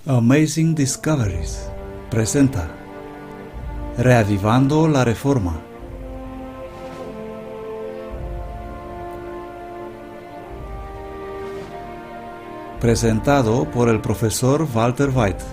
Amazing Discoveries presenta Reavivando la Reforma. Presentado por el profesor Walter White.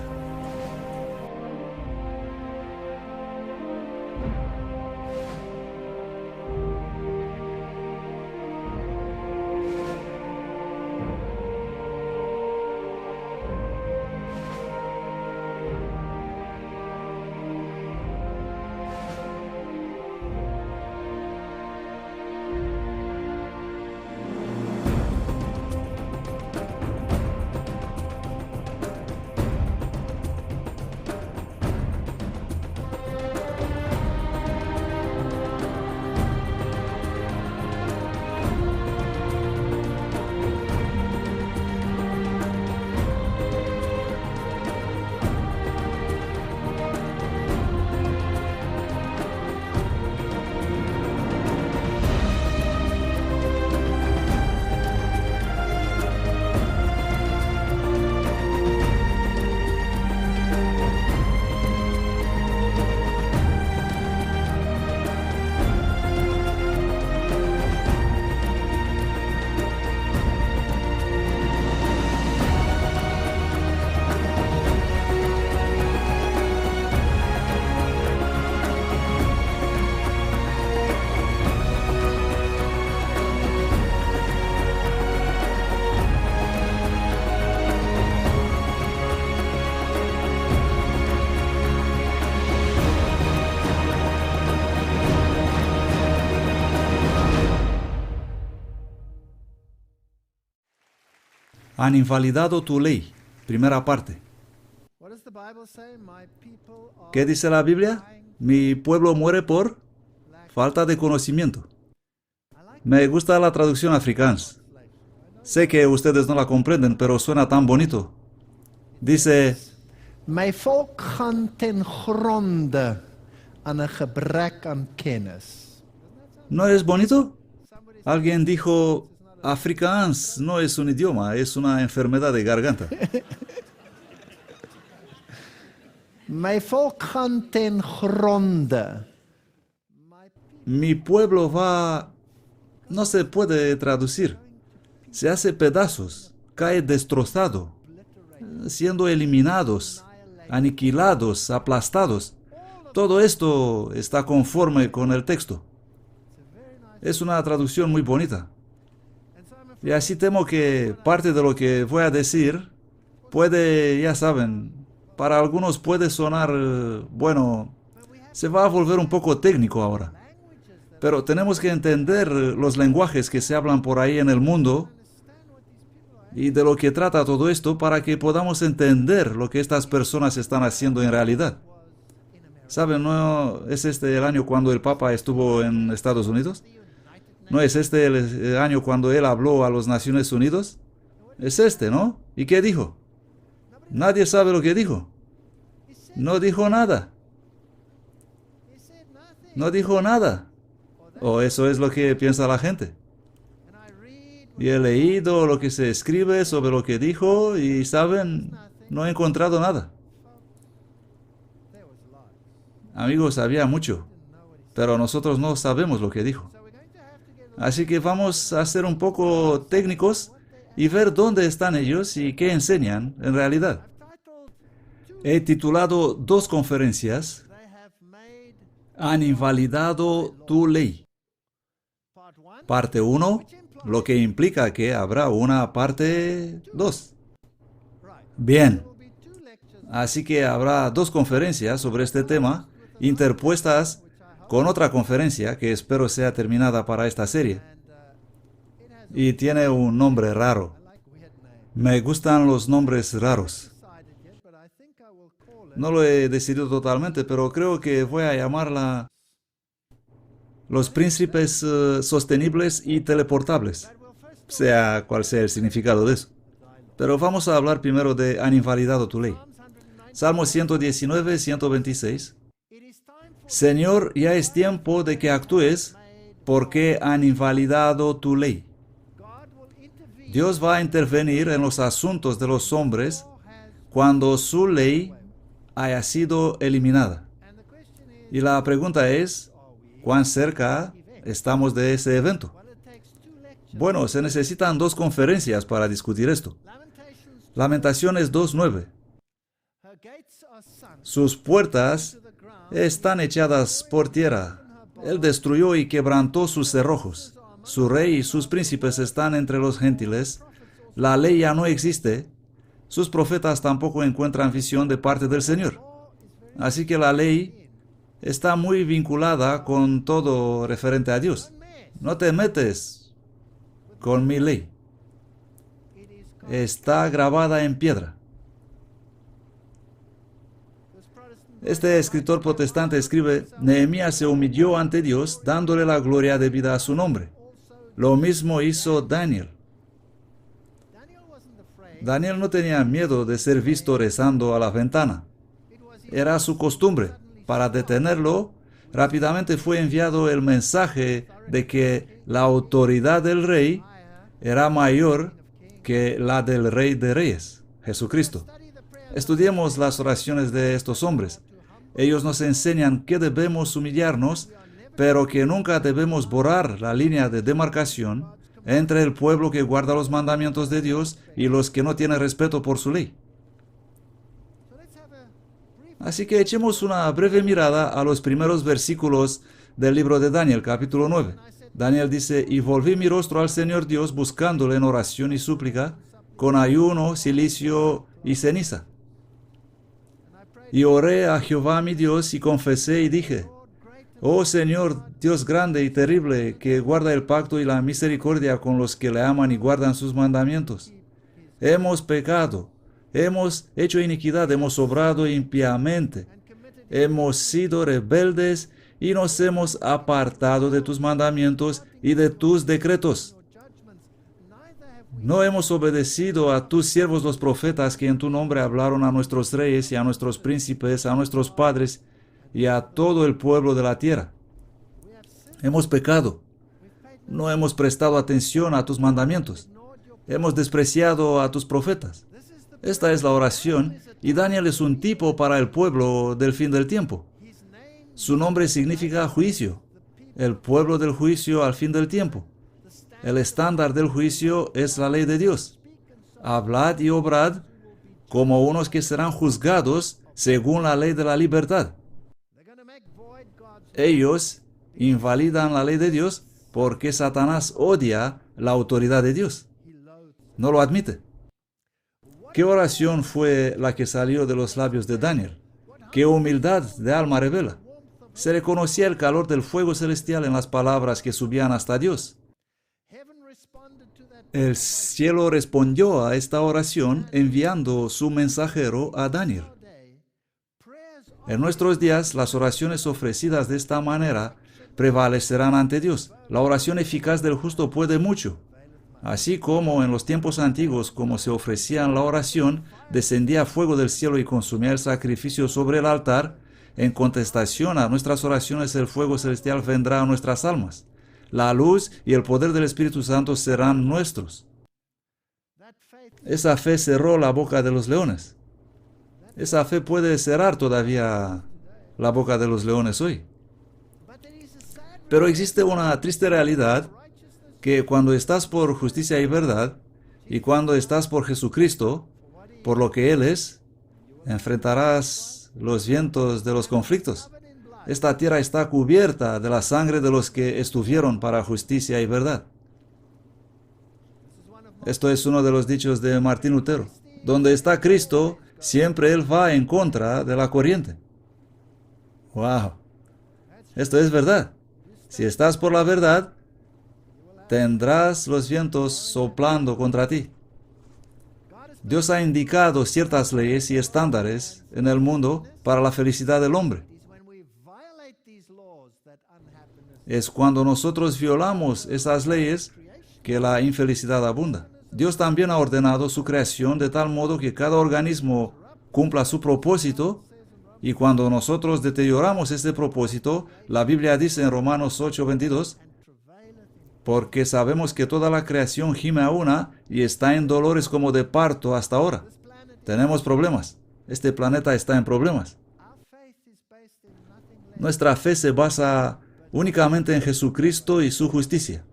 Han invalidado tu ley. Primera parte. ¿Qué dice la Biblia? Mi pueblo muere por falta de conocimiento. Me gusta la traducción afrikaans. Sé que ustedes no la comprenden, pero suena tan bonito. Dice: My volk gaan ten gronde aan 'n gebrek aan kennis. ¿No es bonito? Alguien dijo: afrikaans no es un idioma, es una enfermedad de garganta. My volk gaan ten gronde. Mi pueblo va... No se puede traducir. Se hace pedazos, cae destrozado, siendo eliminados, aniquilados, aplastados. Todo esto está conforme con el texto. Es una traducción muy bonita. Y así temo que parte de lo que voy a decir puede, ya saben, para algunos puede sonar, bueno, se va a volver un poco técnico ahora. Pero tenemos que entender los lenguajes que se hablan por ahí en el mundo y de lo que trata todo esto para que podamos entender lo que estas personas están haciendo en realidad. ¿Saben? ¿No es este el año cuando el Papa estuvo en Estados Unidos? ¿No es este el año cuando él habló a las Naciones Unidas? Es este, ¿no? ¿Y qué dijo? Nadie sabe lo que dijo. No dijo nada. No dijo nada. O eso es lo que piensa la gente. Y he leído lo que se escribe sobre lo que dijo y, ¿saben? No he encontrado nada. Amigos, había mucho, pero nosotros no sabemos lo que dijo. Así que vamos a ser un poco técnicos y ver dónde están ellos y qué enseñan en realidad. He titulado 2 conferencias: Han invalidado tu ley. Parte 1, lo que implica que habrá una parte 2. Bien, así que habrá 2 conferencias sobre este tema, interpuestas con otra conferencia que espero sea terminada para esta serie. Y tiene un nombre raro. Me gustan los nombres raros. No lo he decidido totalmente, pero creo que voy a llamarla Los Príncipes Sostenibles y Teleportables, sea cual sea el significado de eso. Pero vamos a hablar primero de Han invalidado tu ley. Salmo 119, 126. Señor, ya es tiempo de que actúes, porque han invalidado tu ley. Dios va a intervenir en los asuntos de los hombres cuando su ley haya sido eliminada. Y la pregunta es, ¿cuán cerca estamos de ese evento? Bueno, se necesitan 2 conferencias para discutir esto. Lamentaciones 2:9. Sus puertas están echadas por tierra. Él destruyó y quebrantó sus cerrojos. Su rey y sus príncipes están entre los gentiles. La ley ya no existe. Sus profetas tampoco encuentran visión de parte del Señor. Así que la ley está muy vinculada con todo referente a Dios. No te metes con mi ley. Está grabada en piedra. Este escritor protestante escribe, Nehemías se humilló ante Dios, dándole la gloria debida a su nombre. Lo mismo hizo Daniel. Daniel no tenía miedo de ser visto rezando a la ventana. Era su costumbre. Para detenerlo, rápidamente fue enviado el mensaje de que la autoridad del rey era mayor que la del Rey de Reyes, Jesucristo. Estudiemos las oraciones de estos hombres. Ellos nos enseñan que debemos humillarnos, pero que nunca debemos borrar la línea de demarcación entre el pueblo que guarda los mandamientos de Dios y los que no tienen respeto por su ley. Así que echemos una breve mirada a los primeros versículos del libro de Daniel, capítulo 9. Daniel dice, y volví mi rostro al Señor Dios buscándole en oración y súplica, con ayuno, cilicio y ceniza. Y oré a Jehová mi Dios y confesé y dije, oh Señor, Dios grande y terrible, que guarda el pacto y la misericordia con los que le aman y guardan sus mandamientos. Hemos pecado, hemos hecho iniquidad, hemos obrado impíamente, hemos sido rebeldes y nos hemos apartado de tus mandamientos y de tus decretos. No hemos obedecido a tus siervos los profetas que en tu nombre hablaron a nuestros reyes y a nuestros príncipes, a nuestros padres y a todo el pueblo de la tierra. Hemos pecado. No hemos prestado atención a tus mandamientos. Hemos despreciado a tus profetas. Esta es la oración y Daniel es un tipo para el pueblo del fin del tiempo. Su nombre significa juicio, el pueblo del juicio al fin del tiempo. El estándar del juicio es la ley de Dios. Hablad y obrad como unos que serán juzgados según la ley de la libertad. Ellos invalidan la ley de Dios porque Satanás odia la autoridad de Dios. No lo admite. ¿Qué oración fue la que salió de los labios de Daniel? ¿Qué humildad de alma revela? Se reconocía el calor del fuego celestial en las palabras que subían hasta Dios. El cielo respondió a esta oración enviando su mensajero a Daniel. En nuestros días, las oraciones ofrecidas de esta manera prevalecerán ante Dios. La oración eficaz del justo puede mucho. Así como en los tiempos antiguos, como se ofrecía en la oración, descendía fuego del cielo y consumía el sacrificio sobre el altar, en contestación a nuestras oraciones el fuego celestial vendrá a nuestras almas. La luz y el poder del Espíritu Santo serán nuestros. Esa fe cerró la boca de los leones. Esa fe puede cerrar todavía la boca de los leones hoy. Pero existe una triste realidad que cuando estás por justicia y verdad, y cuando estás por Jesucristo, por lo que Él es, enfrentarás los vientos de los conflictos. Esta tierra está cubierta de la sangre de los que estuvieron para justicia y verdad. Esto es uno de los dichos de Martín Lutero. Donde está Cristo, siempre Él va en contra de la corriente. ¡Wow! Esto es verdad. Si estás por la verdad, tendrás los vientos soplando contra ti. Dios ha indicado ciertas leyes y estándares en el mundo para la felicidad del hombre. Es cuando nosotros violamos esas leyes que la infelicidad abunda. Dios también ha ordenado su creación de tal modo que cada organismo cumpla su propósito, y cuando nosotros deterioramos este propósito, la Biblia dice en Romanos 8:22, porque sabemos que toda la creación gime a una y está en dolores como de parto hasta ahora. Tenemos problemas. Este planeta está en problemas. Nuestra fe se basa únicamente en Jesucristo y su justicia.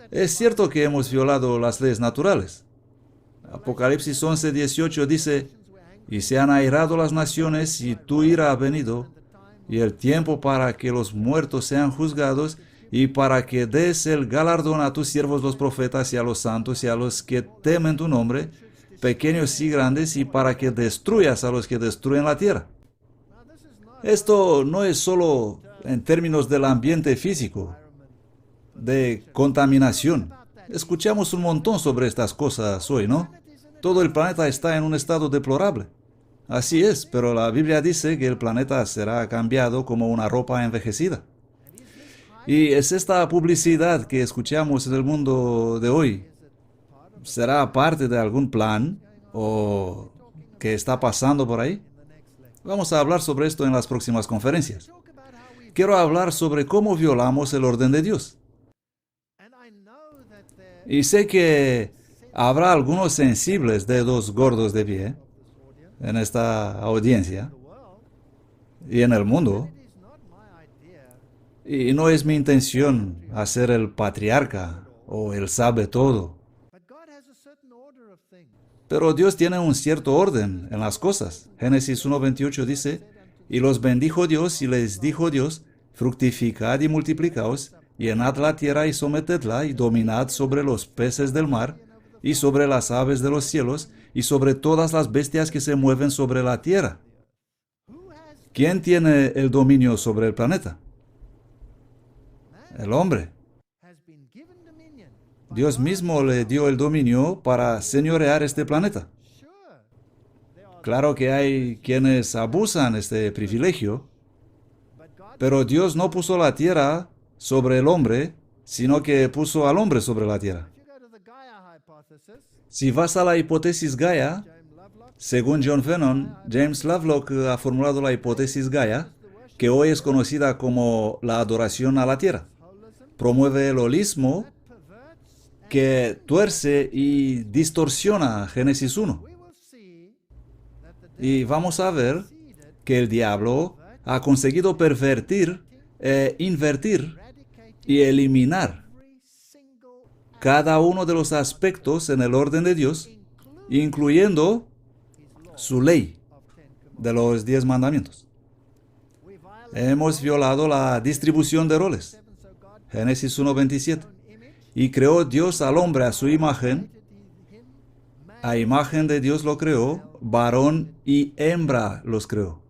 Es cierto que hemos violado las leyes naturales. Apocalipsis 11:18 dice: y se han airado las naciones y tu ira ha venido, y el tiempo para que los muertos sean juzgados, y para que des el galardón a tus siervos los profetas y a los santos y a los que temen tu nombre, pequeños y grandes, y para que destruyas a los que destruyen la tierra. Esto no es solo en términos del ambiente físico, de contaminación. Escuchamos un montón sobre estas cosas hoy, ¿no? Todo el planeta está en un estado deplorable. Así es, pero la Biblia dice que el planeta será cambiado como una ropa envejecida. Y es esta publicidad que escuchamos en el mundo de hoy. ¿Será parte de algún plan o que está pasando por ahí? Vamos a hablar sobre esto en las próximas conferencias. Quiero hablar sobre cómo violamos el orden de Dios. Y sé que habrá algunos sensibles dedos gordos de pie en esta audiencia y en el mundo. Y no es mi intención hacer el patriarca o el sabe todo. Pero Dios tiene un cierto orden en las cosas. Génesis 1:28 dice: y los bendijo Dios y les dijo Dios: fructificad y multiplicaos, llenad la tierra y sometedla, y dominad sobre los peces del mar, y sobre las aves de los cielos, y sobre todas las bestias que se mueven sobre la tierra. ¿Quién tiene el dominio sobre el planeta? El hombre. Dios mismo le dio el dominio para señorear este planeta. Claro que hay quienes abusan este privilegio, pero Dios no puso la tierra sobre el hombre, sino que puso al hombre sobre la tierra. Si vas a la hipótesis Gaia, según John Vennon, James Lovelock ha formulado la hipótesis Gaia, que hoy es conocida como la adoración a la tierra. Promueve el holismo que tuerce y distorsiona Génesis 1. Y vamos a ver que el diablo ha conseguido pervertir, invertir y eliminar cada uno de los aspectos en el orden de Dios, incluyendo su ley de los 10 mandamientos. Hemos violado la distribución de roles. Génesis 1:27. Y creó Dios al hombre a su imagen. A imagen de Dios lo creó, varón y hembra los creó.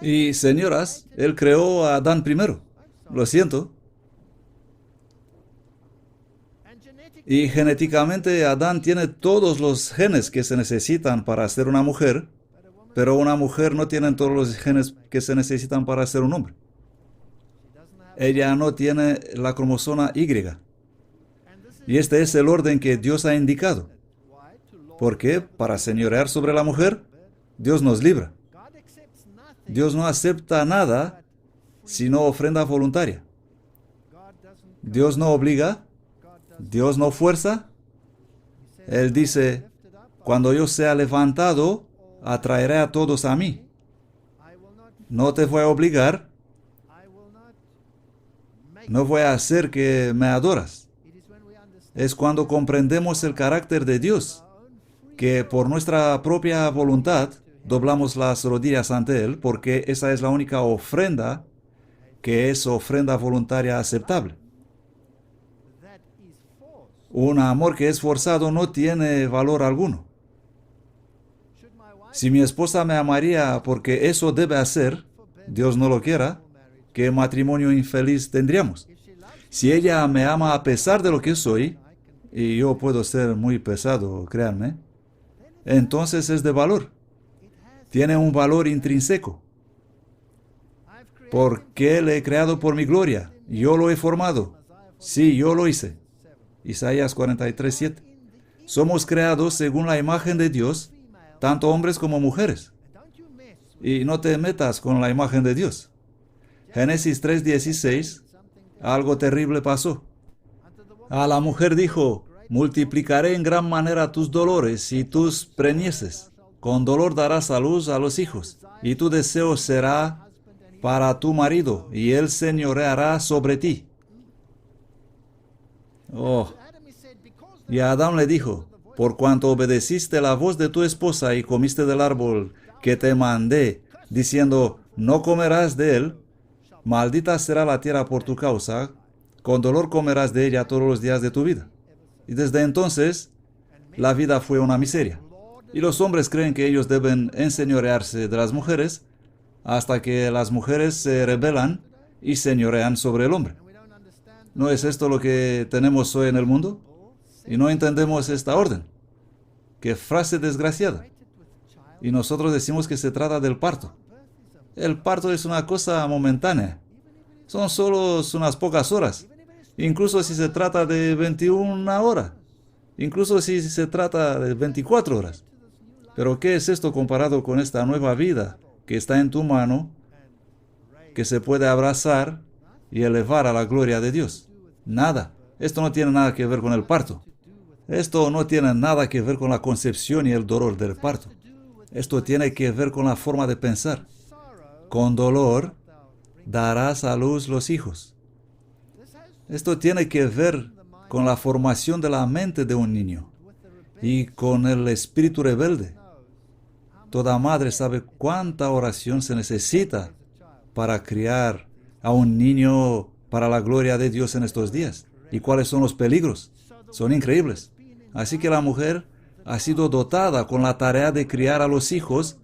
Y señoras, Él creó a Adán primero. Lo siento. Y genéticamente Adán tiene todos los genes que se necesitan para ser una mujer, pero una mujer no tiene todos los genes que se necesitan para ser un hombre. Ella no tiene la cromosoma Y. Y este es el orden que Dios ha indicado. ¿Por qué? Para señorear sobre la mujer, Dios nos libra. Dios no acepta nada sino ofrenda voluntaria. Dios no obliga, Dios no fuerza. Él dice: cuando yo sea levantado, atraeré a todos a mí. No te voy a obligar, no voy a hacer que me adoras. Es cuando comprendemos el carácter de Dios, que por nuestra propia voluntad doblamos las rodillas ante Él, porque esa es la única ofrenda que es ofrenda voluntaria aceptable. Un amor que es forzado no tiene valor alguno. Si mi esposa me amaría porque eso debe hacer, Dios no lo quiera, ¿qué matrimonio infeliz tendríamos? Si ella me ama a pesar de lo que soy, y yo puedo ser muy pesado, créanme, entonces es de valor. Tiene un valor intrínseco. Porque le he creado por mi gloria. Yo lo he formado. Sí, yo lo hice. Isaías 43:7. Somos creados según la imagen de Dios, tanto hombres como mujeres. Y no te metas con la imagen de Dios. Génesis 3:16, algo terrible pasó. A la mujer dijo: multiplicaré en gran manera tus dolores y tus preñeces. Con dolor darás a luz a los hijos, y tu deseo será para tu marido, y él señoreará sobre ti. Oh. Y a Adán le dijo, por cuanto obedeciste la voz de tu esposa y comiste del árbol que te mandé, diciendo, no comerás de él, maldita será la tierra por tu causa, con dolor comerás de ella todos los días de tu vida. Y desde entonces, la vida fue una miseria. Y los hombres creen que ellos deben enseñorearse de las mujeres hasta que las mujeres se rebelan y señorean sobre el hombre. ¿No es esto lo que tenemos hoy en el mundo? Y no entendemos esta orden. ¡Qué frase desgraciada! Y nosotros decimos que se trata del parto. El parto es una cosa momentánea. Son solo unas pocas horas. Incluso si se trata de 21 horas. Incluso si se trata de 24 horas. Pero ¿qué es esto comparado con esta nueva vida que está en tu mano, que se puede abrazar y elevar a la gloria de Dios? Nada. Esto no tiene nada que ver con el parto. Esto no tiene nada que ver con la concepción y el dolor del parto. Esto tiene que ver con la forma de pensar. Con dolor darás a luz los hijos. Esto tiene que ver con la formación de la mente de un niño y con el espíritu rebelde. Toda madre sabe cuánta oración se necesita para criar a un niño para la gloria de Dios en estos días. ¿Y cuáles son los peligros? Son increíbles. Así que la mujer ha sido dotada con la tarea de criar a los hijos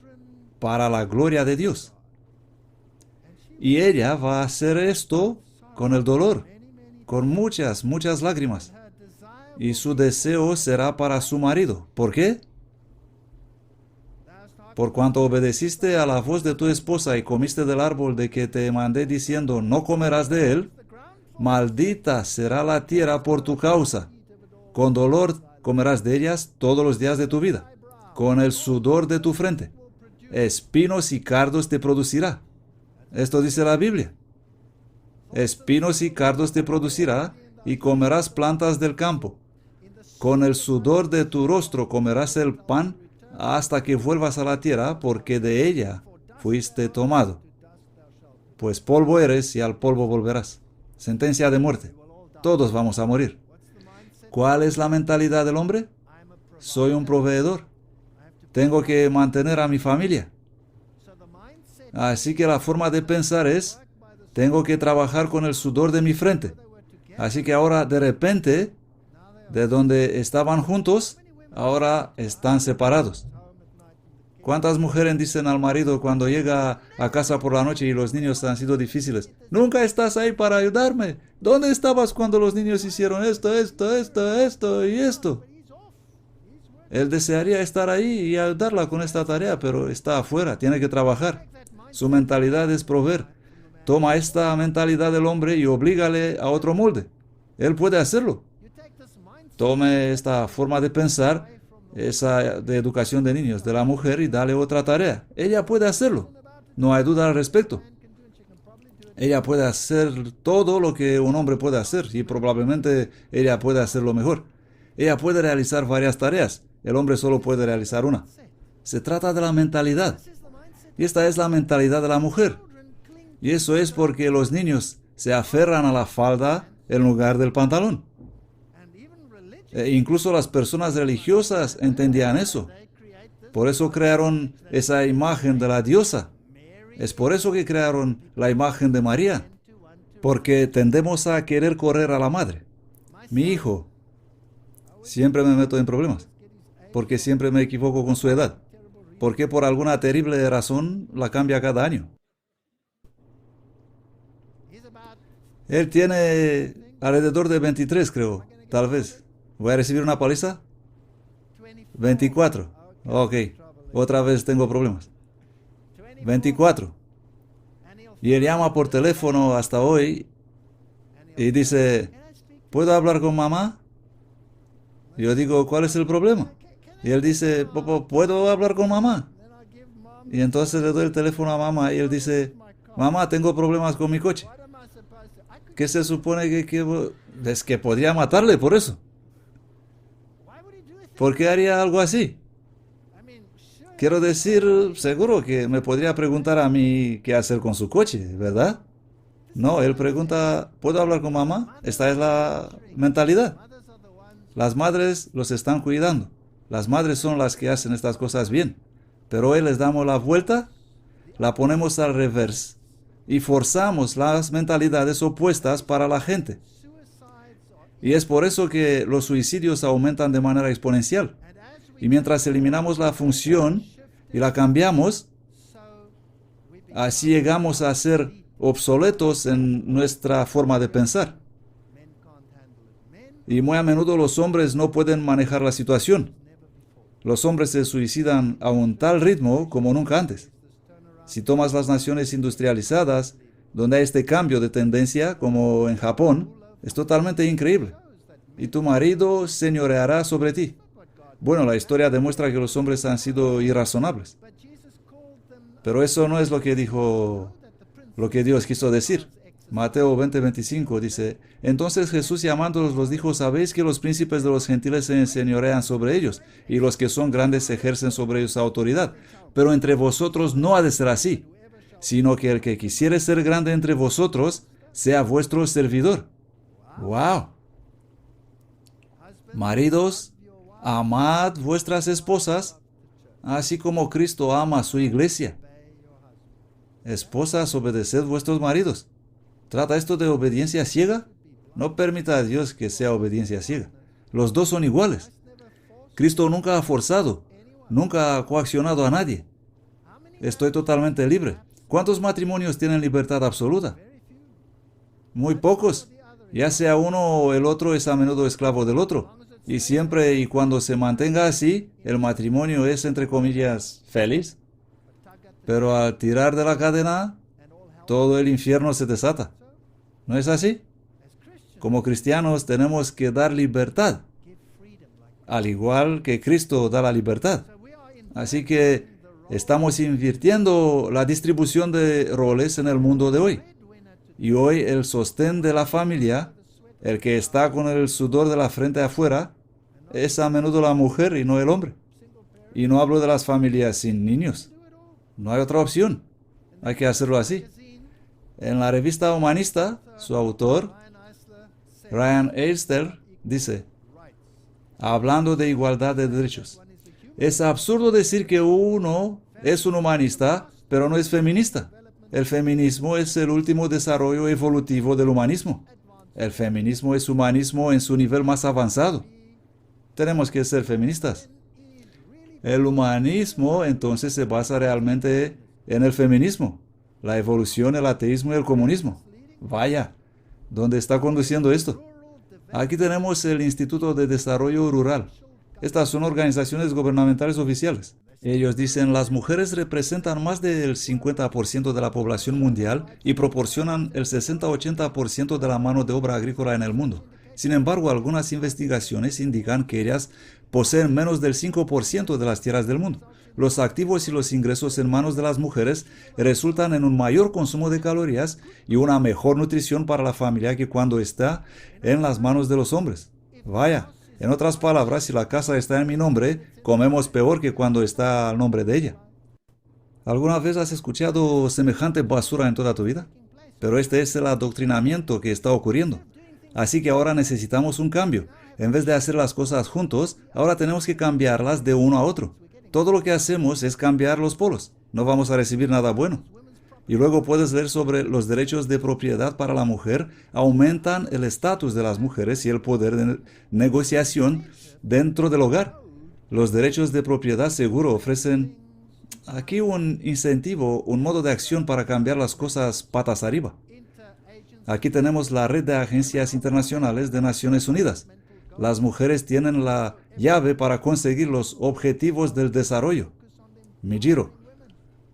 para la gloria de Dios. Y ella va a hacer esto con el dolor, con muchas, muchas lágrimas. Y su deseo será para su marido. ¿Por qué? Por cuanto obedeciste a la voz de tu esposa y comiste del árbol de que te mandé diciendo, no comerás de él, maldita será la tierra por tu causa. Con dolor comerás de ellas todos los días de tu vida. Con el sudor de tu frente. Espinos y cardos te producirá. Esto dice la Biblia. Espinos y cardos te producirá, y comerás plantas del campo. Con el sudor de tu rostro comerás el pan hasta que vuelvas a la tierra, porque de ella fuiste tomado. Pues polvo eres y al polvo volverás. Sentencia de muerte. Todos vamos a morir. ¿Cuál es la mentalidad del hombre? Soy un proveedor. Tengo que mantener a mi familia. Así que la forma de pensar es, tengo que trabajar con el sudor de mi frente. Así que ahora de repente, de donde estaban juntos, ahora están separados. ¿Cuántas mujeres dicen al marido cuando llega a casa por la noche y los niños han sido difíciles? Nunca estás ahí para ayudarme. ¿Dónde estabas cuando los niños hicieron esto y esto? Él desearía estar ahí y ayudarla con esta tarea, pero está afuera, tiene que trabajar. Su mentalidad es proveer. Toma esta mentalidad del hombre y oblígale a otro molde. Él puede hacerlo. Tome esta forma de pensar, esa de educación de niños, de la mujer, y dale otra tarea. Ella puede hacerlo. No hay duda al respecto. Ella puede hacer todo lo que un hombre puede hacer, y probablemente ella puede hacerlo mejor. Ella puede realizar varias tareas. El hombre solo puede realizar una. Se trata de la mentalidad. Y esta es la mentalidad de la mujer. Y eso es porque los niños se aferran a la falda en lugar del pantalón. Incluso las personas religiosas entendían eso. Por eso crearon esa imagen de la diosa. Es por eso que crearon la imagen de María. Porque tendemos a querer correr a la madre. Mi hijo, siempre me meto en problemas. Porque siempre me equivoco con su edad. Porque por alguna terrible razón la cambia cada año. Él tiene alrededor de 23, creo, tal vez. ¿Voy a recibir una paliza? 24. Ok, otra vez tengo problemas. 24. Y él llama por teléfono hasta hoy y dice, ¿puedo hablar con mamá? Yo digo, ¿cuál es el problema? Y él dice, ¿puedo hablar con mamá? Y entonces le doy el teléfono a mamá y él dice, mamá, tengo problemas con mi coche. ¿Qué se supone que es que podría matarle por eso? ¿Por qué haría algo así? Quiero decir, seguro que me podría preguntar a mí qué hacer con su coche, ¿verdad? No, él pregunta, ¿puedo hablar con mamá? Esta es la mentalidad. Las madres los están cuidando. Las madres son las que hacen estas cosas bien. Pero hoy les damos la vuelta, la ponemos al revés y forzamos las mentalidades opuestas para la gente. Y es por eso que los suicidios aumentan de manera exponencial. Y mientras eliminamos la función y la cambiamos, así llegamos a ser obsoletos en nuestra forma de pensar. Y muy a menudo los hombres no pueden manejar la situación. Los hombres se suicidan a un tal ritmo como nunca antes. Si tomas las naciones industrializadas, donde hay este cambio de tendencia, como en Japón, es totalmente increíble. Y tu marido señoreará sobre ti. Bueno, la historia demuestra que los hombres han sido irrazonables. Pero eso no es lo que Dios quiso decir. Mateo 20:25 dice, entonces Jesús llamándolos los dijo, sabéis que los príncipes de los gentiles se enseñorean sobre ellos, y los que son grandes ejercen sobre ellos autoridad. Pero entre vosotros no ha de ser así, sino que el que quisiere ser grande entre vosotros, sea vuestro servidor. ¡Wow! Maridos, amad vuestras esposas, así como Cristo ama a su iglesia. Esposas, obedeced vuestros maridos. ¿Trata esto de obediencia ciega? No permita a Dios que sea obediencia ciega. Los dos son iguales. Cristo nunca ha forzado, nunca ha coaccionado a nadie. Estoy totalmente libre. ¿Cuántos matrimonios tienen libertad absoluta? Muy pocos. Ya sea uno o el otro es a menudo esclavo del otro. Y siempre y cuando se mantenga así, el matrimonio es, entre comillas, feliz. Pero al tirar de la cadena, todo el infierno se desata. ¿No es así? Como cristianos tenemos que dar libertad, al igual que Cristo da la libertad. Así que estamos invirtiendo la distribución de roles en el mundo de hoy. Y hoy el sostén de la familia, el que está con el sudor de la frente afuera, es a menudo la mujer y no el hombre. Y no hablo de las familias sin niños. No hay otra opción. Hay que hacerlo así. En la revista Humanista, su autor, Ryan Eisler, dice, hablando de igualdad de derechos, es absurdo decir que uno es un humanista, pero no es feminista. El feminismo es el último desarrollo evolutivo del humanismo. El feminismo es humanismo en su nivel más avanzado. Tenemos que ser feministas. El humanismo entonces se basa realmente en el feminismo, la evolución, el ateísmo y el comunismo. Vaya, ¿dónde está conduciendo esto? Aquí tenemos el Instituto de Desarrollo Rural. Estas son organizaciones gubernamentales oficiales. Ellos dicen, las mujeres representan más del 50% de la población mundial y proporcionan el 60-80% de la mano de obra agrícola en el mundo. Sin embargo, algunas investigaciones indican que ellas poseen menos del 5% de las tierras del mundo. Los activos y los ingresos en manos de las mujeres resultan en un mayor consumo de calorías y una mejor nutrición para la familia que cuando está en las manos de los hombres. Vaya, en otras palabras, si la casa está en mi nombre, comemos peor que cuando está al nombre de ella. ¿Alguna vez has escuchado semejante basura en toda tu vida? Pero este es el adoctrinamiento que está ocurriendo. Así que ahora necesitamos un cambio. En vez de hacer las cosas juntos, ahora tenemos que cambiarlas de uno a otro. Todo lo que hacemos es cambiar los polos. No vamos a recibir nada bueno. Y luego puedes leer sobre los derechos de propiedad para la mujer. Aumentan el estatus de las mujeres y el poder de negociación dentro del hogar. Los derechos de propiedad seguro ofrecen aquí un incentivo, un modo de acción para cambiar las cosas patas arriba. Aquí tenemos la red de agencias internacionales de Naciones Unidas. Las mujeres tienen la llave para conseguir los objetivos del desarrollo. Mijiro.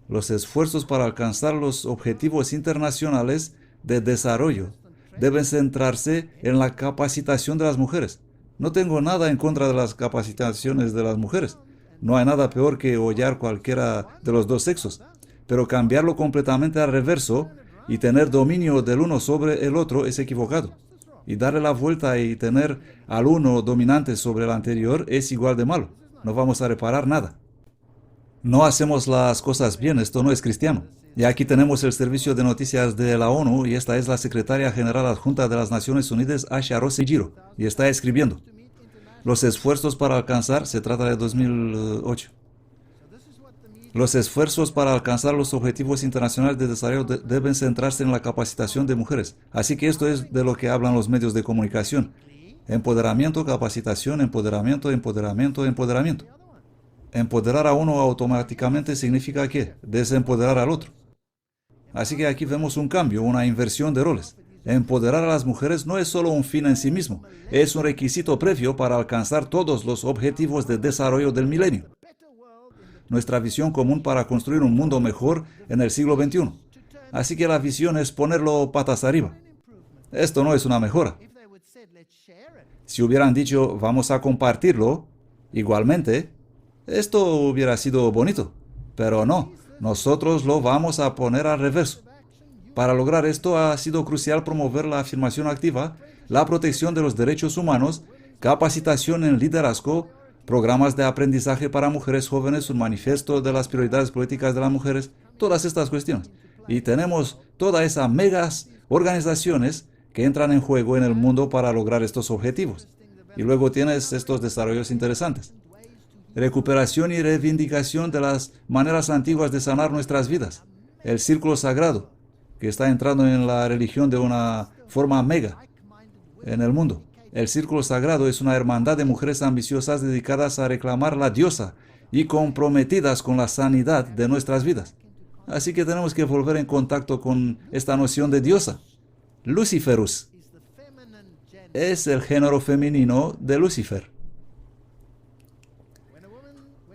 Los esfuerzos para alcanzar los objetivos internacionales de desarrollo deben centrarse en la capacitación de las mujeres. No tengo nada en contra de las capacitaciones de las mujeres. No hay nada peor que hollar cualquiera de los dos sexos. Pero cambiarlo completamente al reverso y tener dominio del uno sobre el otro es equivocado. Y darle la vuelta y tener al uno dominante sobre el anterior es igual de malo. No vamos a reparar nada. No hacemos las cosas bien, esto no es cristiano. Y aquí tenemos el servicio de noticias de la ONU, y esta es la secretaria general adjunta de las Naciones Unidas, Asha Rose Giro, y está escribiendo: los esfuerzos para alcanzar, se trata de 2008, los esfuerzos para alcanzar los objetivos internacionales de desarrollo deben centrarse en la capacitación de mujeres. Así que esto es de lo que hablan los medios de comunicación. Empoderamiento, capacitación, empoderamiento, empoderamiento, empoderamiento. Empoderar a uno automáticamente significa ¿qué? Desempoderar al otro. Así que aquí vemos un cambio, una inversión de roles. Empoderar a las mujeres no es solo un fin en sí mismo, es un requisito previo para alcanzar todos los objetivos de desarrollo del milenio. Nuestra visión común para construir un mundo mejor en el siglo XXI. Así que la visión es ponerlo patas arriba. Esto no es una mejora. Si hubieran dicho, vamos a compartirlo, igualmente, esto hubiera sido bonito. Pero no, nosotros lo vamos a poner al reverso. Para lograr esto ha sido crucial promover la afirmación activa, la protección de los derechos humanos, capacitación en liderazgo, programas de aprendizaje para mujeres jóvenes, un manifiesto de las prioridades políticas de las mujeres, todas estas cuestiones. Y tenemos todas esas megas organizaciones que entran en juego en el mundo para lograr estos objetivos. Y luego tienes estos desarrollos interesantes. Recuperación y reivindicación de las maneras antiguas de sanar nuestras vidas. El círculo sagrado, que está entrando en la religión de una forma mega en el mundo. El círculo sagrado es una hermandad de mujeres ambiciosas dedicadas a reclamar la diosa y comprometidas con la sanidad de nuestras vidas. Así que tenemos que volver en contacto con esta noción de diosa. Luciferus es el género femenino de Lucifer.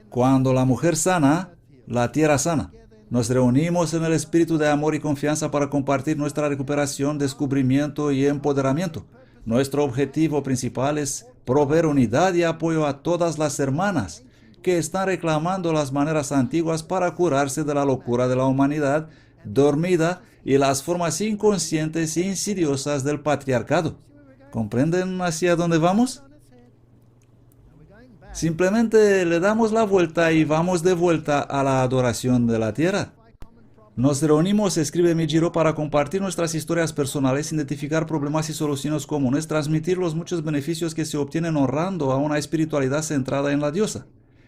Cuando la mujer sana, la tierra sana. Nos reunimos en el espíritu de amor y confianza para compartir nuestra recuperación, descubrimiento y empoderamiento. Nuestro objetivo principal es proveer unidad y apoyo a todas las hermanas que están reclamando las maneras antiguas para curarse de la locura de la humanidad dormida y las formas inconscientes e insidiosas del patriarcado. ¿Comprenden hacia dónde vamos? Simplemente le damos la vuelta y vamos de vuelta a la adoración de la tierra. Nos reunimos, escribe Mijiro, para compartir nuestras historias personales, identificar problemas y soluciones comunes, transmitir los muchos beneficios que se obtienen honrando a una espiritualidad centrada en la diosa.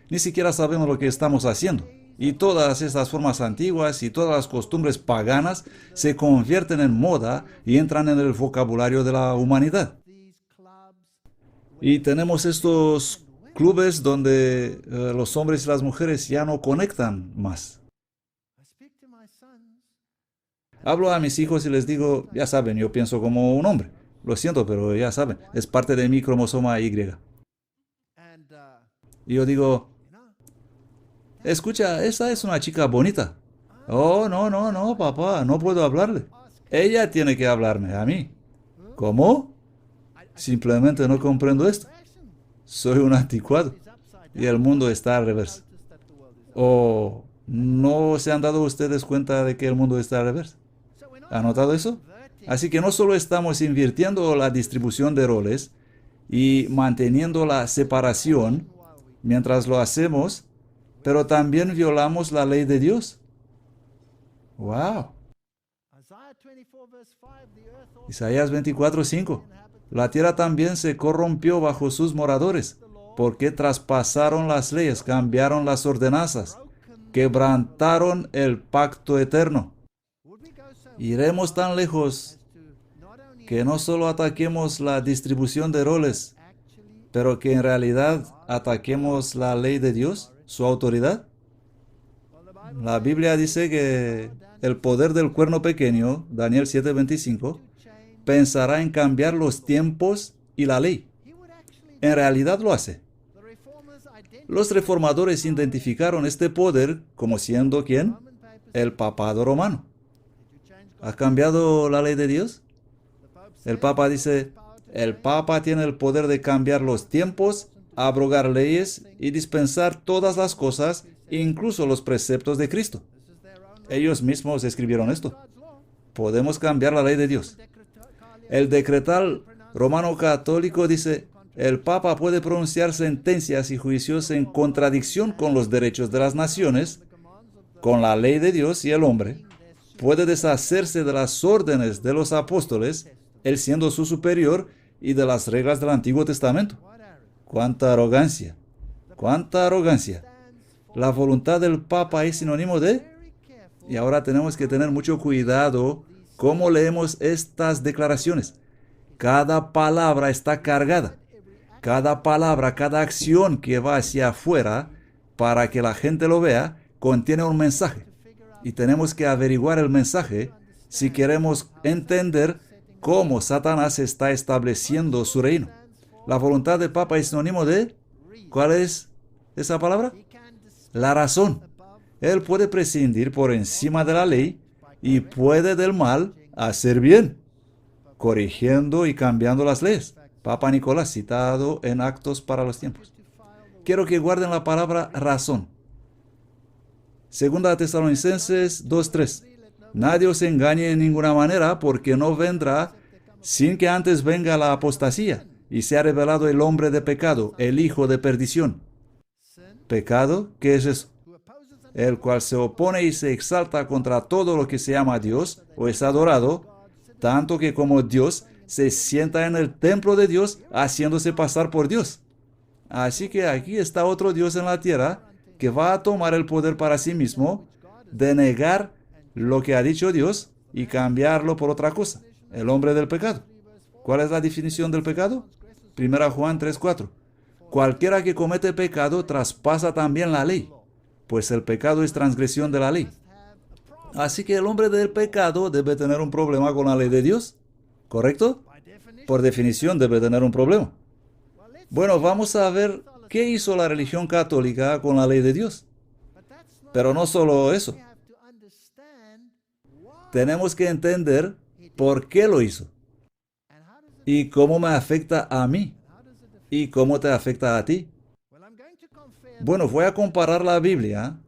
Ni siquiera sabemos lo que estamos haciendo. Y todas estas formas antiguas y todas las costumbres paganas se convierten en moda y entran en el vocabulario de la humanidad. Y tenemos estos clubes donde los hombres y las mujeres ya no conectan más. Hablo a mis hijos y les digo, ya saben, yo pienso como un hombre. Lo siento, pero ya saben, es parte de mi cromosoma Y. Y yo digo, escucha, esa es una chica bonita. Oh, no, papá, no puedo hablarle. Ella tiene que hablarme a mí. ¿Cómo? Simplemente no comprendo esto. Soy un anticuado y el mundo está al revés. ¿O no se han dado ustedes cuenta de que el mundo está al revés? ¿Han notado eso? Así que no solo estamos invirtiendo la distribución de roles y manteniendo la separación mientras lo hacemos, pero también violamos la ley de Dios. ¡Wow! Isaías 24:5. La tierra también se corrompió bajo sus moradores, porque traspasaron las leyes, cambiaron las ordenanzas, quebrantaron el pacto eterno. Iremos tan lejos que no solo ataquemos la distribución de roles, pero que en realidad ataquemos la ley de Dios, su autoridad. La Biblia dice que el poder del cuerno pequeño, Daniel 7:25, pensará en cambiar los tiempos y la ley. En realidad lo hace. Los reformadores identificaron este poder como siendo ¿quién? El papado romano. ¿Ha cambiado la ley de Dios? El Papa dice, el Papa tiene el poder de cambiar los tiempos, abrogar leyes y dispensar todas las cosas, incluso los preceptos de Cristo. Ellos mismos escribieron esto. Podemos cambiar la ley de Dios. El decretal Romano Católico dice, el Papa puede pronunciar sentencias y juicios en contradicción con los derechos de las naciones, con la ley de Dios y el hombre. Puede deshacerse de las órdenes de los apóstoles, él siendo su superior, y de las reglas del Antiguo Testamento. ¡Cuánta arrogancia! ¡Cuánta arrogancia! La voluntad del Papa es sinónimo de... Y ahora tenemos que tener mucho cuidado cómo leemos estas declaraciones. Cada palabra está cargada. Cada palabra, cada acción que va hacia afuera para que la gente lo vea, contiene un mensaje. Y tenemos que averiguar el mensaje si queremos entender cómo Satanás está estableciendo su reino. La voluntad del Papa es sinónimo de... ¿Cuál es esa palabra? La razón. Él puede prescindir por encima de la ley y puede del mal hacer bien, corrigiendo y cambiando las leyes. Papa Nicolás, citado en Actos para los Tiempos. Quiero que guarden la palabra razón. Segunda Tesalonicenses 2:3. Nadie os engañe en ninguna manera, porque no vendrá sin que antes venga la apostasía y sea revelado el hombre de pecado, el hijo de perdición. ¿Pecado? ¿Qué es eso? El cual se opone y se exalta contra todo lo que se llama Dios o es adorado, tanto que como Dios se sienta en el templo de Dios, haciéndose pasar por Dios. Así que aquí está otro Dios en la tierra que va a tomar el poder para sí mismo, de negar lo que ha dicho Dios y cambiarlo por otra cosa, el hombre del pecado. ¿Cuál es la definición del pecado? 1 Juan 3:4. Cualquiera que comete pecado traspasa también la ley, pues el pecado es transgresión de la ley. Así que el hombre del pecado debe tener un problema con la ley de Dios, ¿correcto? Por definición debe tener un problema. Bueno, vamos a ver qué hizo la religión católica con la ley de Dios. Pero no solo eso. Tenemos que entender por qué lo hizo. Y cómo me afecta a mí. Y cómo te afecta a ti. Bueno, voy a comparar la Biblia.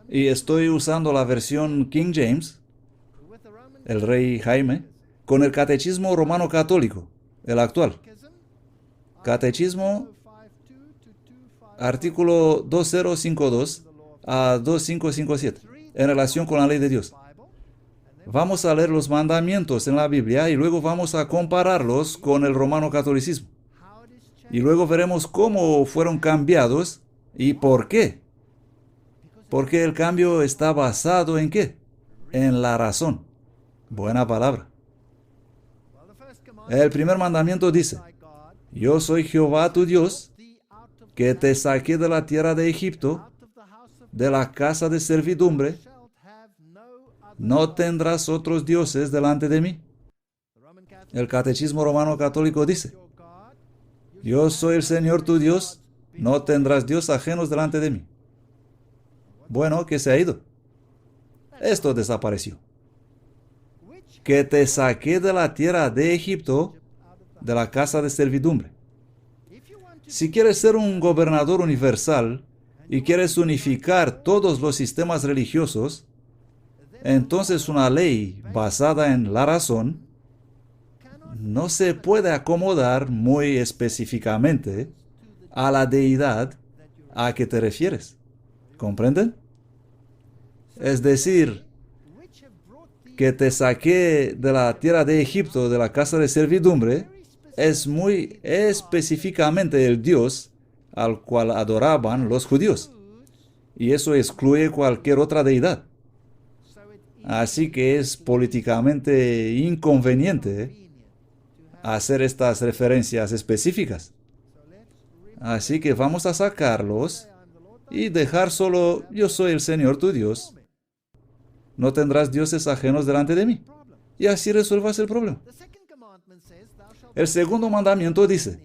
Y estoy usando la versión King James, el rey Jaime, con el Catecismo Romano Católico, el actual. Catecismo, artículo 2052 a 2557, en relación con la ley de Dios. Vamos a leer los mandamientos en la Biblia y luego vamos a compararlos con el romano catolicismo. Y luego veremos cómo fueron cambiados y por qué. Porque el cambio está basado ¿en qué? En la razón. Buena palabra. El primer mandamiento dice: Yo soy Jehová tu Dios, que te saqué de la tierra de Egipto, de la casa de servidumbre. No tendrás otros dioses delante de mí. El Catecismo Romano Católico dice: Yo soy el Señor tu Dios, no tendrás dios ajenos delante de mí. Bueno, ¿qué se ha ido? Esto desapareció. Que te saqué de la tierra de Egipto, de la casa de servidumbre. Si quieres ser un gobernador universal y quieres unificar todos los sistemas religiosos, entonces una ley basada en la razón no se puede acomodar muy específicamente a la deidad a que te refieres. ¿Comprenden? Es decir, que te saqué de la tierra de Egipto, de la casa de servidumbre, es muy específicamente el Dios al cual adoraban los judíos. Y eso excluye cualquier otra deidad. Así que es políticamente inconveniente hacer estas referencias específicas. Así que vamos a sacarlos y dejar solo: Yo soy el Señor tu Dios. No tendrás dioses ajenos delante de mí. Y así resuelvas el problema. El segundo mandamiento dice: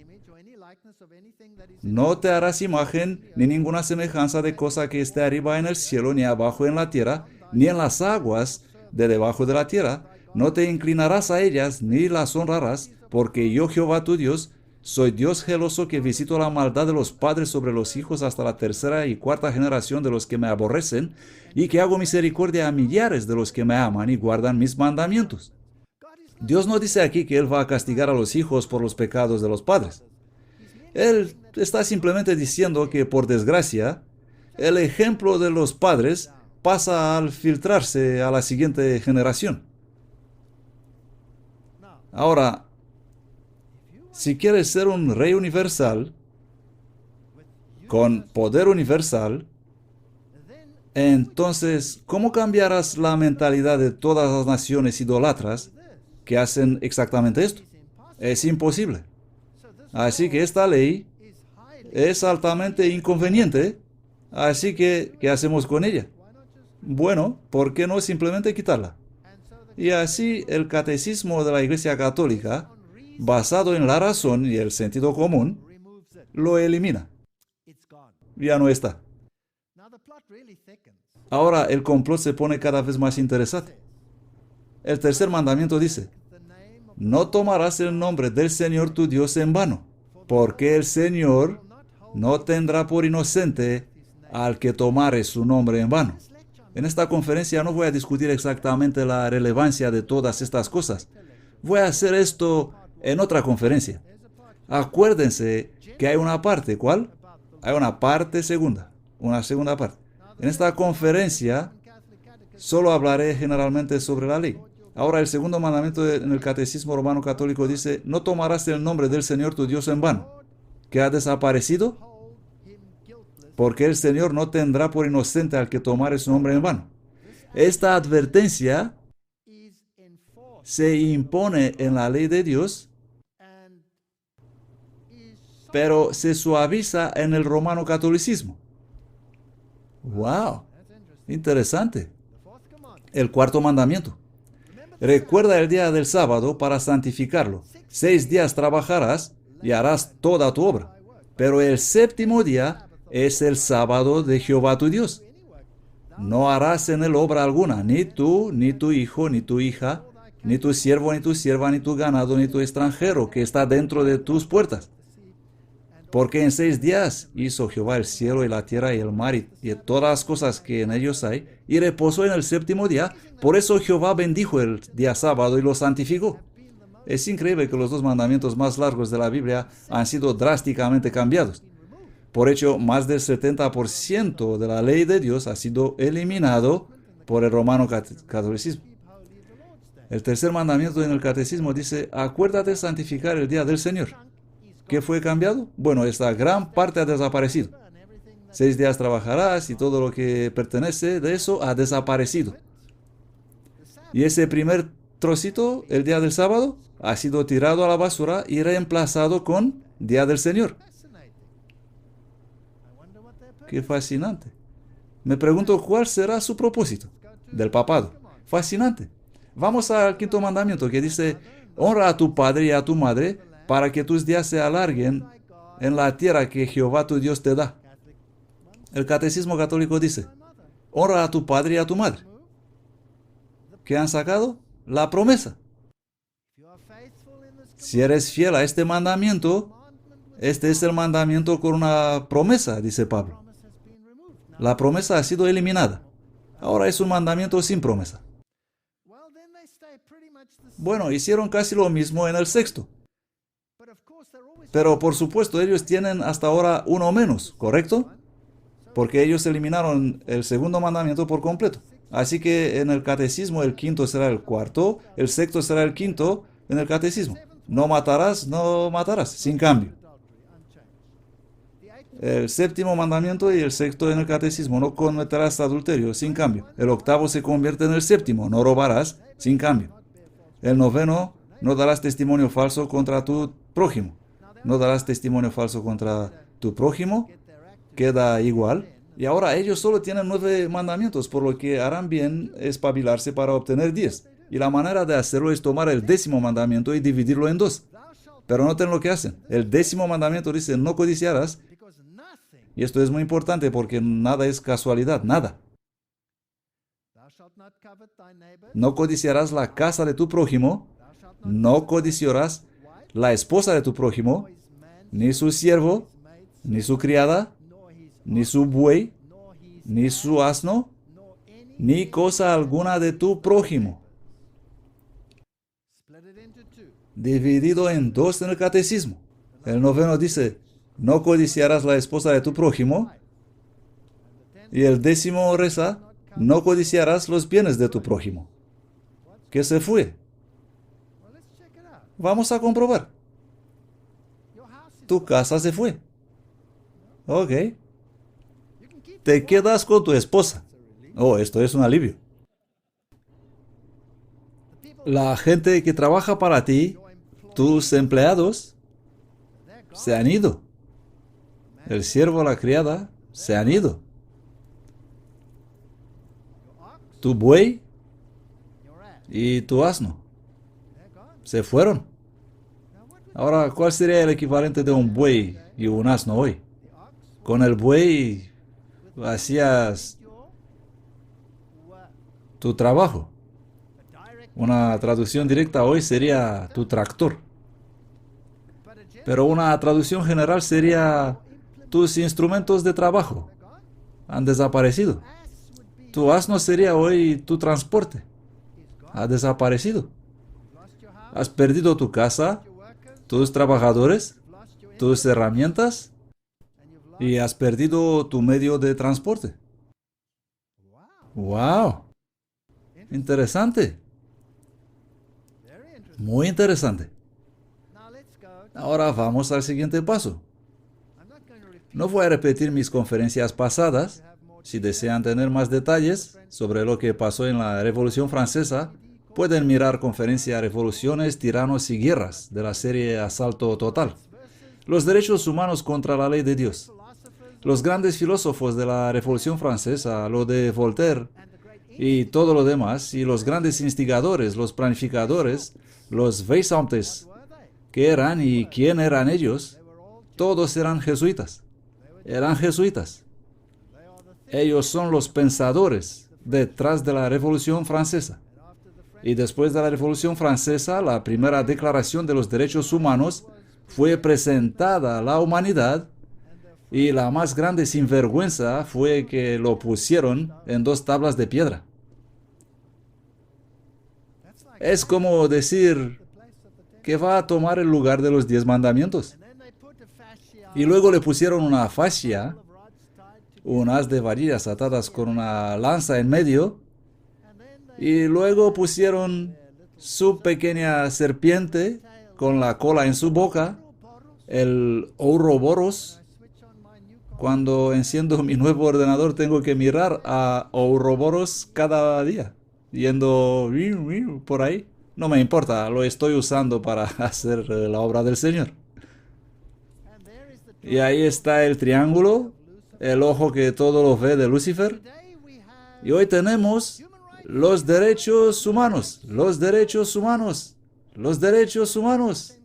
No te harás imagen ni ninguna semejanza de cosa que esté arriba en el cielo, ni abajo en la tierra, ni en las aguas de debajo de la tierra. No te inclinarás a ellas, ni las honrarás, porque yo, Jehová tu Dios, soy Dios celoso, que visito la maldad de los padres sobre los hijos hasta la tercera y cuarta generación de los que me aborrecen, y que hago misericordia a millares de los que me aman y guardan mis mandamientos. Dios no dice aquí que Él va a castigar a los hijos por los pecados de los padres. Él está simplemente diciendo que, por desgracia, el ejemplo de los padres pasa al filtrarse a la siguiente generación. Ahora, si quieres ser un rey universal, con poder universal, entonces, ¿cómo cambiarás la mentalidad de todas las naciones idólatras que hacen exactamente esto? Es imposible. Así que esta ley es altamente inconveniente. Así que, ¿qué hacemos con ella? Bueno, ¿por qué no simplemente quitarla? Y así el catecismo de la Iglesia Católica, basado en la razón y el sentido común, lo elimina. Ya no está. Ahora el complot se pone cada vez más interesante. El tercer mandamiento dice: no tomarás el nombre del Señor tu Dios en vano, porque el Señor no tendrá por inocente al que tomare su nombre en vano. En esta conferencia no voy a discutir exactamente la relevancia de todas estas cosas. Voy a hacer esto en otra conferencia. Acuérdense que hay una parte. ¿Cuál? Hay una parte segunda. Una segunda parte. En esta conferencia solo hablaré generalmente sobre la ley. Ahora el segundo mandamiento en el Catecismo Romano Católico dice: no tomarás el nombre del Señor tu Dios en vano. ¿Qué ha desaparecido? Porque el Señor no tendrá por inocente al que tomare su nombre en vano. Esta advertencia se impone en la ley de Dios, pero se suaviza en el romano catolicismo. ¡Wow! Interesante. El cuarto mandamiento: recuerda el día del sábado para santificarlo. 6 días trabajarás y harás toda tu obra, pero el séptimo día es el sábado de Jehová tu Dios. No harás en él obra alguna, ni tú, ni tu hijo, ni tu hija, ni tu siervo, ni tu sierva, ni tu ganado, ni tu extranjero que está dentro de tus puertas. Porque en 6 días hizo Jehová el cielo y la tierra y el mar y todas las cosas que en ellos hay, y reposó en el séptimo día. Por eso Jehová bendijo el día sábado y lo santificó. Es increíble que los 2 mandamientos más largos de la Biblia han sido drásticamente cambiados. Por hecho, más del 70% de la ley de Dios ha sido eliminado por el romano catolicismo. El tercer mandamiento en el catecismo dice: acuérdate de santificar el día del Señor. ¿Qué fue cambiado? Bueno, esta gran parte ha desaparecido. 6 días trabajarás y todo lo que pertenece de eso ha desaparecido. Y ese primer trocito, el día del sábado, ha sido tirado a la basura y reemplazado con día del Señor. ¡Qué fascinante! Me pregunto cuál será su propósito del papado. Fascinante. Vamos al quinto mandamiento que dice: honra a tu padre y a tu madre para que tus días se alarguen en la tierra que Jehová tu Dios te da. El catecismo católico dice: honra a tu padre y a tu madre. ¿Qué han sacado? La promesa. Si eres fiel a este mandamiento, este es el mandamiento con una promesa, dice Pablo. La promesa ha sido eliminada. Ahora es un mandamiento sin promesa. Bueno, hicieron casi lo mismo en el sexto. Pero por supuesto ellos tienen hasta ahora uno menos, ¿correcto? Porque ellos eliminaron el segundo mandamiento por completo. Así que en el catecismo el quinto será el cuarto, el sexto será el quinto en el catecismo. No matarás, sin cambio. El séptimo mandamiento y el sexto en el catecismo: no cometerás adulterio, sin cambio. El octavo se convierte en el séptimo: no robarás, sin cambio. El noveno: no darás testimonio falso contra tu prójimo. No darás testimonio falso contra tu prójimo, queda igual. Y ahora ellos solo tienen 9 mandamientos, por lo que harán bien espabilarse para obtener 10. Y la manera de hacerlo es tomar el 10º mandamiento y dividirlo en 2. Pero noten lo que hacen. El 10º mandamiento dice: no codiciarás. Y esto es muy importante porque nada es casualidad, nada. No codiciarás la casa de tu prójimo, no codiciarás la esposa de tu prójimo, ni su siervo, ni su criada, ni su buey, ni su asno, ni cosa alguna de tu prójimo. dividido en dos en el catecismo. El 9º dice, no codiciarás la esposa de tu prójimo. Y el 10º reza, no codiciarás los bienes de tu prójimo. ¿Qué se fue? Vamos a comprobar. Tu casa se fue. Ok. Te quedas con tu esposa. Oh, esto es un alivio. La gente que trabaja para ti, tus empleados, se han ido. El siervo, la criada, se han ido. Tu buey y tu asno se fueron. Ahora, ¿cuál sería el equivalente de un buey y un asno hoy? Con el buey hacías tu trabajo. Una traducción directa hoy sería tu tractor. Pero una traducción general sería tus instrumentos de trabajo. Han desaparecido. Tu asno sería hoy tu transporte. Ha desaparecido. Has perdido tu casa, tus trabajadores, tus herramientas y has perdido tu medio de transporte. ¡Wow! Interesante. Muy interesante. Ahora vamos al siguiente paso. No voy a repetir mis conferencias pasadas. Si desean tener más detalles sobre lo que pasó en la Revolución Francesa, pueden mirar conferencia Revoluciones, Tiranos y Guerras de la serie Asalto Total. Los derechos humanos contra la ley de Dios. Los grandes filósofos de la Revolución Francesa, lo de Voltaire y todo lo demás, y los grandes instigadores, los planificadores, los Weissamtes, ¿qué eran y quién eran ellos? Todos eran jesuitas. Eran jesuitas. Ellos son los pensadores detrás de la Revolución Francesa. Y después de la Revolución Francesa, la primera declaración de los derechos humanos fue presentada a la humanidad y la más grande sinvergüenza fue que lo pusieron en 2 tablas de piedra. Es como decir que va a tomar el lugar de los 10 mandamientos. Y luego le pusieron una fascia, un haz de varillas atadas con una lanza en medio, y luego pusieron su pequeña serpiente con la cola en su boca, el Ouroboros. Cuando enciendo mi nuevo ordenador tengo que mirar a Ouroboros cada día, yendo por ahí. No me importa, lo estoy usando para hacer la obra del Señor. Y ahí está el triángulo, el ojo que todo lo ve de Lucifer. Y hoy tenemos los derechos humanos, los derechos humanos, los derechos humanos.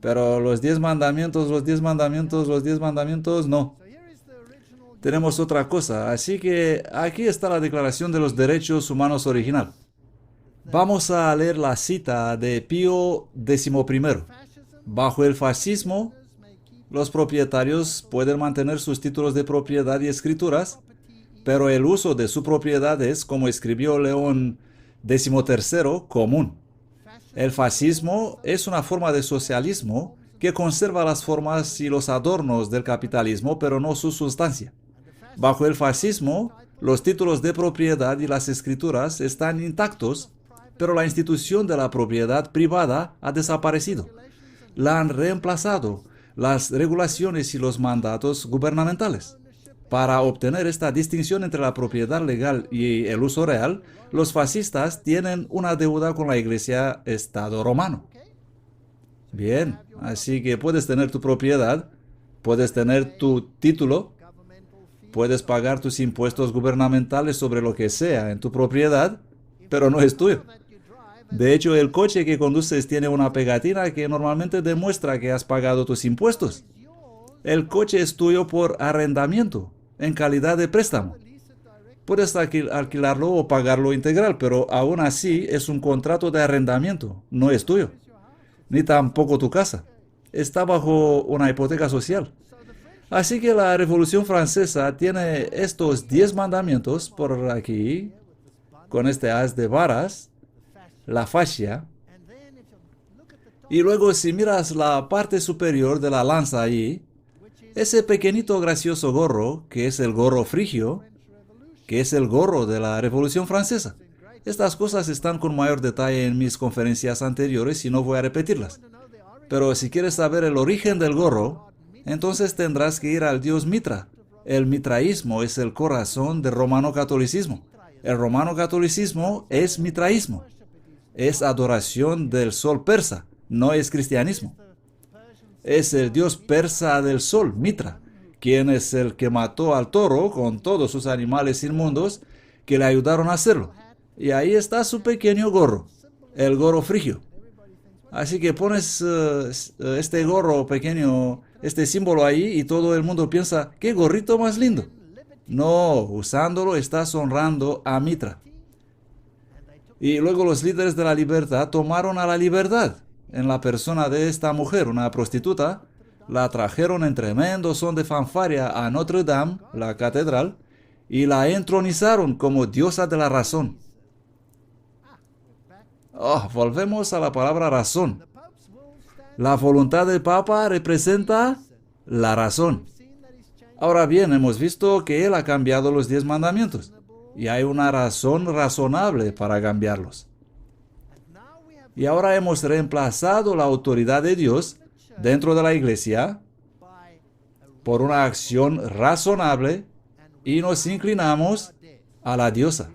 Pero los 10 mandamientos, los 10 mandamientos, los 10 mandamientos, no. Tenemos otra cosa. Así que aquí está la Declaración de los Derechos Humanos original. Vamos a leer la cita de Pío XI. Bajo el fascismo, los propietarios pueden mantener sus títulos de propiedad y escrituras, pero el uso de su propiedad es, como escribió León XIII, común. El fascismo es una forma de socialismo que conserva las formas y los adornos del capitalismo, pero no su sustancia. Bajo el fascismo, los títulos de propiedad y las escrituras están intactos, pero la institución de la propiedad privada ha desaparecido. La han reemplazado las regulaciones y los mandatos gubernamentales. Para obtener esta distinción entre la propiedad legal y el uso real, los fascistas tienen una deuda con la Iglesia-Estado romano. Bien, así que puedes tener tu propiedad, puedes tener tu título, puedes pagar tus impuestos gubernamentales sobre lo que sea en tu propiedad, pero no es tuyo. De hecho, el coche que conduces tiene una pegatina que normalmente demuestra que has pagado tus impuestos. El coche es tuyo por arrendamiento, en calidad de préstamo. Puedes alquilarlo o pagarlo integral, pero aún así es un contrato de arrendamiento, no es tuyo. Ni tampoco tu casa. Está bajo una hipoteca social. Así que la Revolución Francesa tiene estos 10 mandamientos por aquí, con este haz de varas, la fascia, Y luego si miras la parte superior de la lanza ahí, ese pequeñito gracioso gorro, que es el gorro frigio, que es el gorro de la Revolución Francesa. Estas cosas están con mayor detalle en mis conferencias anteriores y no voy a repetirlas. Pero si quieres saber el origen del gorro, entonces tendrás que ir al dios Mitra. El mitraísmo es el corazón del romano-catolicismo. El romano-catolicismo es mitraísmo. Es adoración del sol persa, no es cristianismo. Es el dios persa del sol, Mitra, quien es el que mató al toro con todos sus animales inmundos que le ayudaron a hacerlo. Y ahí está su pequeño gorro, el gorro frigio. Así que pones este gorro pequeño, este símbolo ahí y todo el mundo piensa, ¡qué gorrito más lindo! No, usándolo estás honrando a Mitra. Y luego los líderes de la libertad tomaron a la libertad en la persona de esta mujer, una prostituta, la trajeron en tremendo son de fanfarria a Notre Dame, la catedral, y la entronizaron como diosa de la razón. Volvemos a la palabra razón. La voluntad del Papa representa la razón. Ahora bien, hemos visto que él ha cambiado los 10 mandamientos, y hay una razón razonable para cambiarlos. Y ahora hemos reemplazado la autoridad de Dios dentro de la iglesia por una acción razonable y nos inclinamos a la diosa.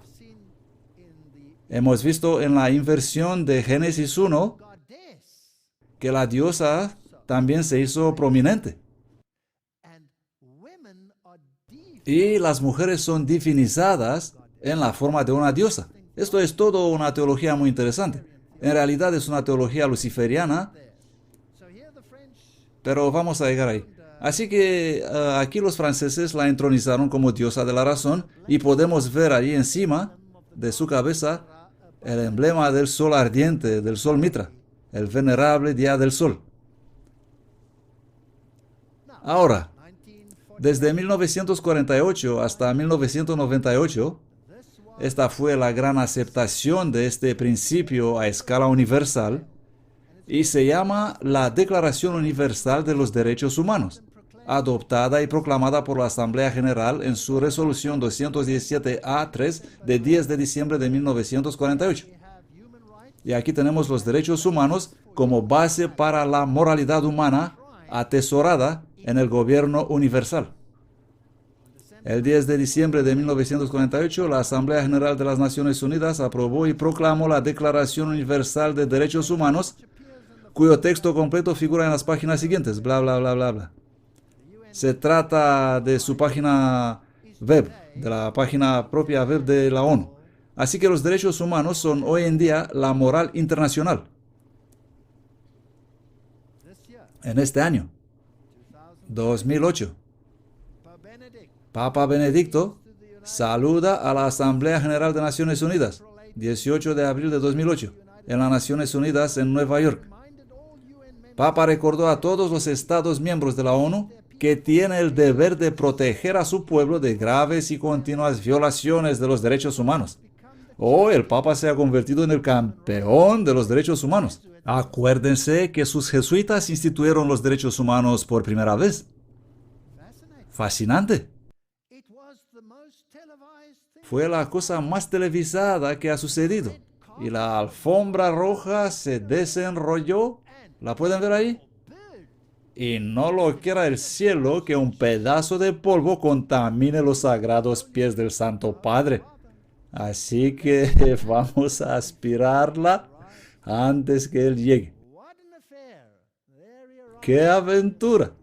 Hemos visto en la inversión de Génesis 1 que la diosa también se hizo prominente. Y las mujeres son divinizadas en la forma de una diosa. Esto es todo una teología muy interesante. En realidad es una teología luciferiana, pero vamos a llegar ahí. Así que aquí los franceses la entronizaron como diosa de la razón y podemos ver ahí encima de su cabeza el emblema del sol ardiente, del sol Mitra, el venerable día del sol. Ahora, desde 1948 hasta 1998, esta fue la gran aceptación de este principio a escala universal y se llama la Declaración Universal de los Derechos Humanos, adoptada y proclamada por la Asamblea General en su resolución 217A3 de 10 de diciembre de 1948. Y aquí tenemos los derechos humanos como base para la moralidad humana atesorada en el gobierno universal. El 10 de diciembre de 1948, la Asamblea General de las Naciones Unidas aprobó y proclamó la Declaración Universal de Derechos Humanos, cuyo texto completo figura en las páginas siguientes, bla, bla, bla, bla, bla. Se trata de su página web, de la página propia web de la ONU. Así que los derechos humanos son hoy en día la moral internacional. En este año, 2008, Papa Benedicto saluda a la Asamblea General de Naciones Unidas, 18 de abril de 2008, en las Naciones Unidas en Nueva York. Papa recordó a todos los Estados miembros de la ONU que tiene el deber de proteger a su pueblo de graves y continuas violaciones de los derechos humanos. El Papa se ha convertido en el campeón de los derechos humanos. Acuérdense que sus jesuitas instituyeron los derechos humanos por primera vez. Fascinante. Fue la cosa más televisada que ha sucedido. Y la alfombra roja se desenrolló. ¿La pueden ver ahí? Y no lo quiera el cielo que un pedazo de polvo contamine los sagrados pies del Santo Padre. Así que vamos a aspirarla antes que Él llegue. ¡Qué aventura!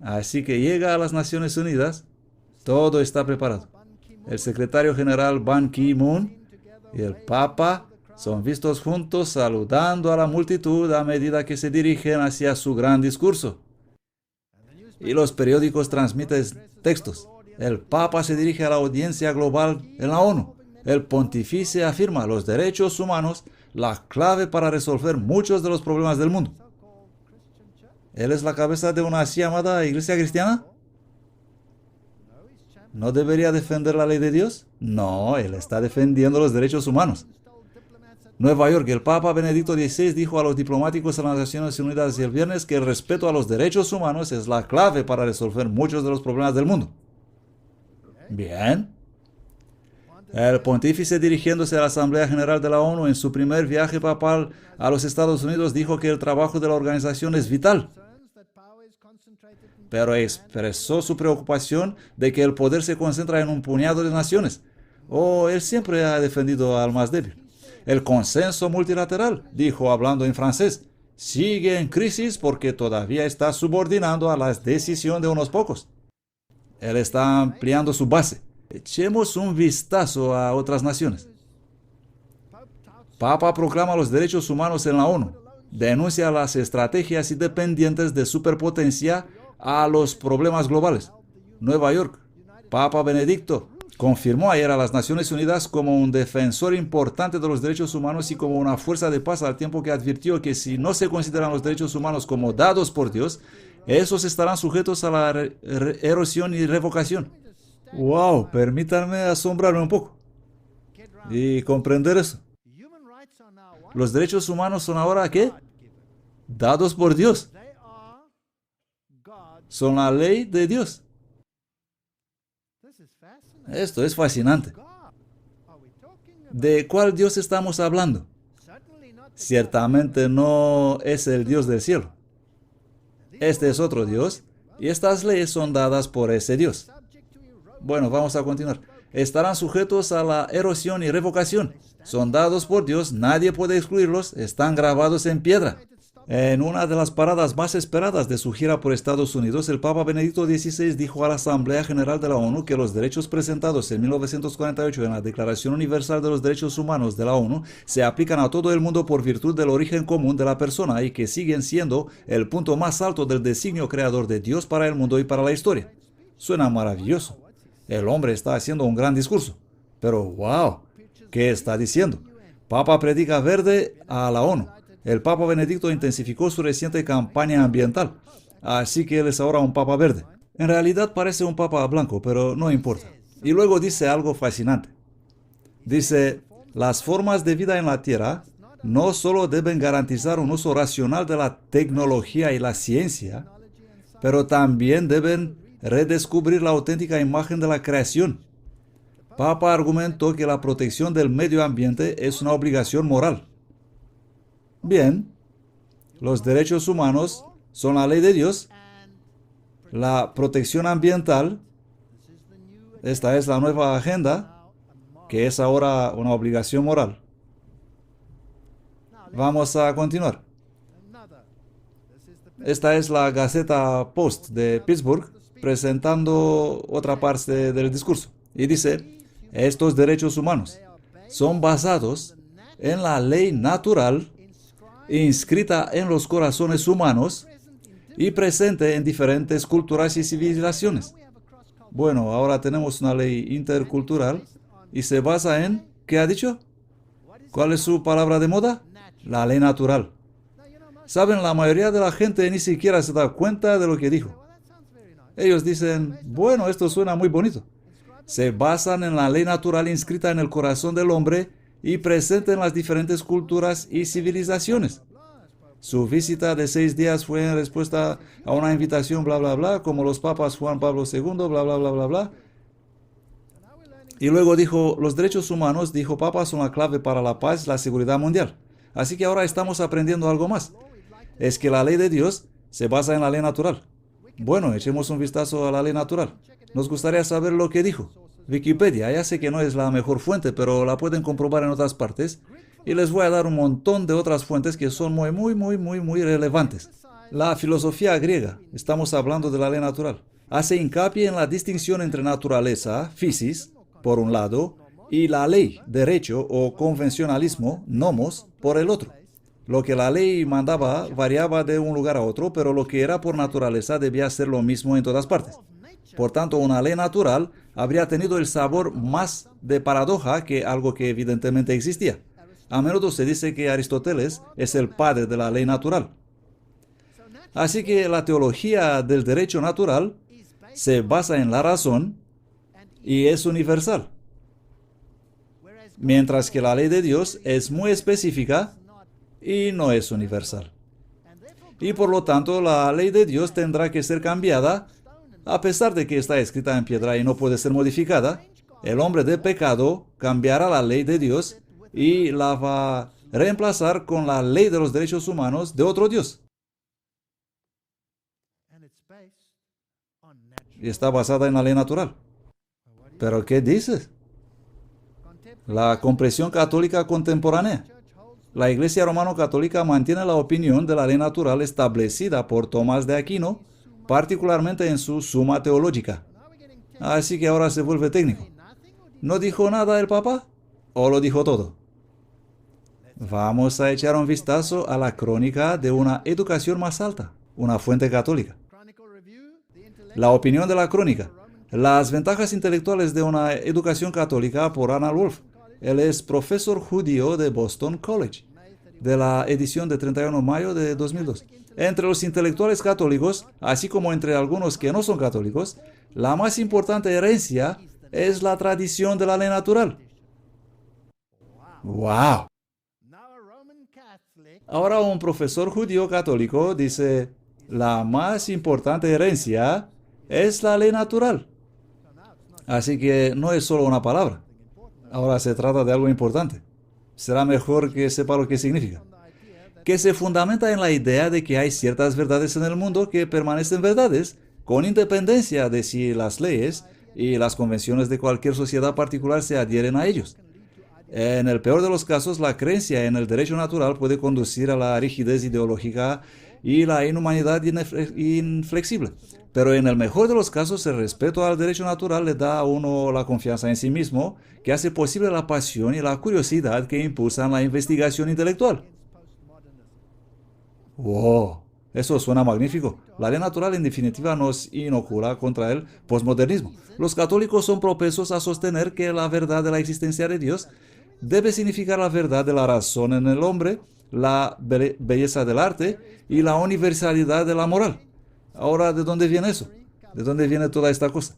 Así que llega a las Naciones Unidas, todo está preparado. El secretario general Ban Ki-moon y el Papa son vistos juntos saludando a la multitud a medida que se dirigen hacia su gran discurso. Y los periódicos transmiten textos. El Papa se dirige a la audiencia global en la ONU. El pontífice afirma los derechos humanos, la clave para resolver muchos de los problemas del mundo. ¿Él es la cabeza de una así llamada iglesia cristiana? ¿No debería defender la ley de Dios? No, él está defendiendo los derechos humanos. Nueva York, el Papa Benedicto XVI dijo a los diplomáticos de las Naciones Unidas el viernes que el respeto a los derechos humanos es la clave para resolver muchos de los problemas del mundo. Bien. El pontífice, dirigiéndose a la Asamblea General de la ONU en su primer viaje papal a los Estados Unidos, dijo que el trabajo de la organización es vital, pero expresó su preocupación de que el poder se concentra en un puñado de naciones. Él siempre ha defendido al más débil. El consenso multilateral, dijo hablando en francés, sigue en crisis porque todavía está subordinando a la decisión de unos pocos. Él está ampliando su base. Echemos un vistazo a otras naciones. Papa proclama los derechos humanos en la ONU. Denuncia las estrategias independientes de superpotencia a los problemas globales. Nueva York. Papa Benedicto confirmó ayer a las Naciones Unidas como un defensor importante de los derechos humanos y como una fuerza de paz, al tiempo que advirtió que si no se consideran los derechos humanos como dados por Dios, esos estarán sujetos a la erosión y revocación. ¡Wow! Permítanme asombrarme un poco y comprender eso. Los derechos humanos son ahora, ¿qué? Dados por Dios. Son la ley de Dios. Esto es fascinante. ¿De cuál Dios estamos hablando? Ciertamente no es el Dios del cielo. Este es otro Dios, y estas leyes son dadas por ese Dios. Bueno, vamos a continuar. Estarán sujetos a la erosión y revocación. Son dados por Dios, nadie puede excluirlos, están grabados en piedra. En una de las paradas más esperadas de su gira por Estados Unidos, el Papa Benedicto XVI dijo a la Asamblea General de la ONU que los derechos presentados en 1948 en la Declaración Universal de los Derechos Humanos de la ONU se aplican a todo el mundo por virtud del origen común de la persona y que siguen siendo el punto más alto del designio creador de Dios para el mundo y para la historia. Suena maravilloso. El hombre está haciendo un gran discurso. Pero, wow, ¿qué está diciendo? Papa predica verde a la ONU. El Papa Benedicto intensificó su reciente campaña ambiental, así que él es ahora un Papa verde. En realidad parece un Papa blanco, pero no importa. Y luego dice algo fascinante. Dice, las formas de vida en la Tierra no solo deben garantizar un uso racional de la tecnología y la ciencia, pero también deben redescubrir la auténtica imagen de la creación. Papa argumentó que la protección del medio ambiente es una obligación moral. Bien, los derechos humanos son la ley de Dios. La protección ambiental, esta es la nueva agenda, que es ahora una obligación moral. Vamos a continuar. Esta es la Gaceta Post de Pittsburgh, presentando otra parte del discurso. Y dice, estos derechos humanos son basados en la ley natural inscrita en los corazones humanos y presente en diferentes culturas y civilizaciones. Bueno, ahora tenemos una ley intercultural y se basa en, ¿qué ha dicho? ¿Cuál es su palabra de moda? La ley natural. Saben, la mayoría de la gente ni siquiera se da cuenta de lo que dijo. Ellos dicen, bueno, esto suena muy bonito. Se basan en la ley natural inscrita en el corazón del hombre y presente en las diferentes culturas y civilizaciones. Su visita de 6 días fue en respuesta a una invitación, bla, bla, bla, como los papas Juan Pablo II, bla, bla, bla, bla, bla. Y luego dijo, los derechos humanos, dijo Papa, son la clave para la paz y la seguridad mundial. Así que ahora estamos aprendiendo algo más. Es que la ley de Dios se basa en la ley natural. Bueno, echemos un vistazo a la ley natural. Nos gustaría saber lo que dijo. Wikipedia, ya sé que no es la mejor fuente, pero la pueden comprobar en otras partes. Y les voy a dar un montón de otras fuentes que son muy relevantes. La filosofía griega, estamos hablando de la ley natural, hace hincapié en la distinción entre naturaleza, physis, por un lado, y la ley, derecho o convencionalismo, nomos, por el otro. Lo que la ley mandaba variaba de un lugar a otro, pero lo que era por naturaleza debía ser lo mismo en todas partes. Por tanto, una ley natural habría tenido el sabor más de paradoja que algo que evidentemente existía. A menudo se dice que Aristóteles es el padre de la ley natural. Así que la teología del derecho natural se basa en la razón y es universal. mientras que la ley de Dios es muy específica y no es universal. Y por lo tanto, la ley de Dios tendrá que ser cambiada, a pesar de que está escrita en piedra y no puede ser modificada. El hombre de pecado cambiará la ley de Dios y la va a reemplazar con la ley de los derechos humanos de otro Dios. Y está basada en la ley natural. ¿Pero qué dices? La comprensión católica contemporánea. La Iglesia Romano-Católica mantiene la opinión de la ley natural establecida por Tomás de Aquino, particularmente en su Suma Teológica. Así que ahora se vuelve técnico. ¿No dijo nada el Papa? ¿O lo dijo todo? Vamos a echar un vistazo a la crónica de una educación más alta, una fuente católica. La opinión de la crónica. Las ventajas intelectuales de una educación católica por Arnold Wolf. Él es profesor judío de Boston College, de la edición de 31 de mayo de 2002. Entre los intelectuales católicos, así como entre algunos que no son católicos, la más importante herencia es la tradición de la ley natural. ¡Wow! Ahora un profesor judío católico dice, la más importante herencia es la ley natural. Así que no es solo una palabra. Ahora se trata de algo importante. Será mejor que sepa lo que significa. Que se fundamenta en la idea de que hay ciertas verdades en el mundo que permanecen verdades, con independencia de si las leyes y las convenciones de cualquier sociedad particular se adhieren a ellos. En el peor de los casos, la creencia en el derecho natural puede conducir a la rigidez ideológica y la inhumanidad inflexible. Pero en el mejor de los casos, el respeto al derecho natural le da a uno la confianza en sí mismo, que hace posible la pasión y la curiosidad que impulsan la investigación intelectual. ¡Wow! Eso suena magnífico. La ley natural en definitiva nos inocula contra el posmodernismo. Los católicos son propensos a sostener que la verdad de la existencia de Dios debe significar la verdad de la razón en el hombre, la belleza del arte y la universalidad de la moral. Ahora, ¿de dónde viene eso? ¿De dónde viene toda esta cosa?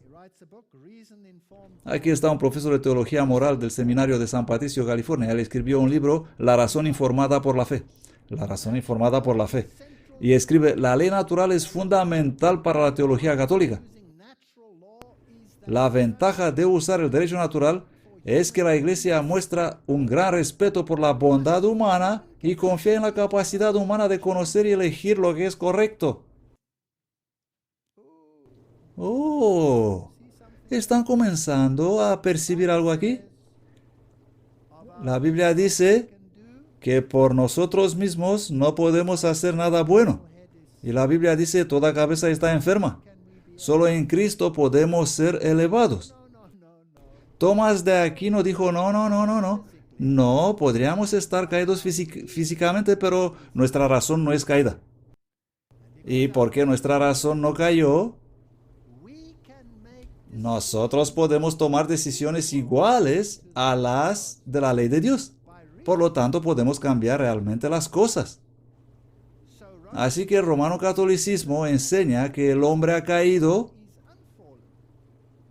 Aquí está un profesor de teología moral del seminario de San Patricio, California. Él escribió un libro, La razón informada por la fe. La razón informada por la fe. Y escribe, la ley natural es fundamental para la teología católica. La ventaja de usar el derecho natural es que la Iglesia muestra un gran respeto por la bondad humana y confía en la capacidad humana de conocer y elegir lo que es correcto. Oh, ¿están comenzando a percibir algo aquí? La Biblia dice que por nosotros mismos no podemos hacer nada bueno. Y la Biblia dice toda cabeza está enferma. Solo en Cristo podemos ser elevados. Tomás de Aquino dijo, no. No, podríamos estar caídos físicamente, pero nuestra razón no es caída. ¿Y por qué nuestra razón no cayó? Nosotros podemos tomar decisiones iguales a las de la ley de Dios. Por lo tanto, podemos cambiar realmente las cosas. Así que el romano catolicismo enseña que el hombre ha caído,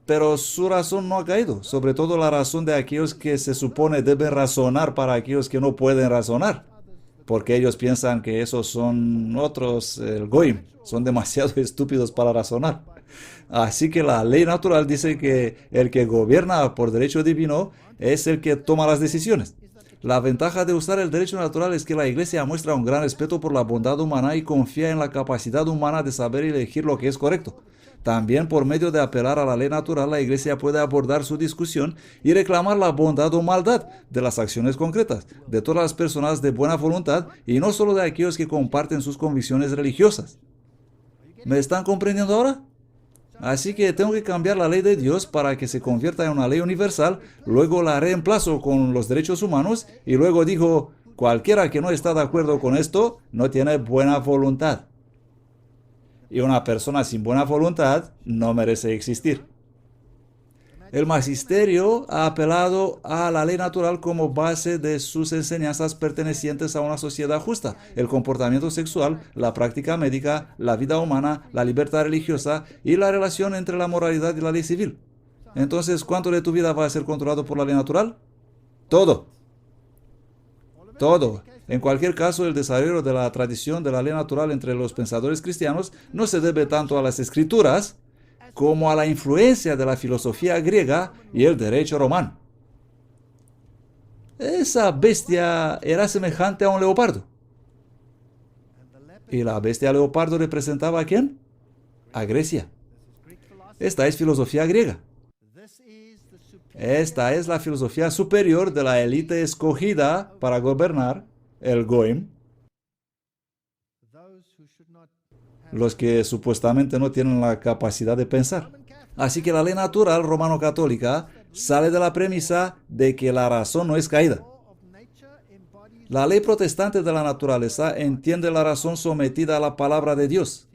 pero su razón no ha caído. Sobre todo la razón de aquellos que se supone deben razonar para aquellos que no pueden razonar. Porque ellos piensan que esos son otros, el goyim, son demasiado estúpidos para razonar. Así que la ley natural dice que el que gobierna por derecho divino es el que toma las decisiones. La ventaja de usar el derecho natural es que la Iglesia muestra un gran respeto por la bondad humana y confía en la capacidad humana de saber elegir lo que es correcto. También por medio de apelar a la ley natural, la Iglesia puede abordar su discusión y reclamar la bondad o maldad de las acciones concretas, de todas las personas de buena voluntad y no solo de aquellos que comparten sus convicciones religiosas. ¿Me están comprendiendo ahora? Así que tengo que cambiar la ley de Dios para que se convierta en una ley universal, luego la reemplazo con los derechos humanos y luego digo, cualquiera que no está de acuerdo con esto no tiene buena voluntad. Y una persona sin buena voluntad no merece existir. El magisterio ha apelado a la ley natural como base de sus enseñanzas pertenecientes a una sociedad justa, el comportamiento sexual, la práctica médica, la vida humana, la libertad religiosa y la relación entre la moralidad y la ley civil. Entonces, ¿cuánto de tu vida va a ser controlado por la ley natural? Todo. Todo. En cualquier caso, el desarrollo de la tradición de la ley natural entre los pensadores cristianos no se debe tanto a las escrituras como a la influencia de la filosofía griega y el derecho romano. Esa bestia era semejante a un leopardo. ¿Y la bestia leopardo representaba a quién? A Grecia. Esta es filosofía griega. Esta es la filosofía superior de la élite escogida para gobernar, el Goim, los que supuestamente no tienen la capacidad de pensar. Así que la ley natural romano-católica sale de la premisa de que la razón no es caída. La ley protestante de la naturaleza entiende la razón sometida a la palabra de Dios.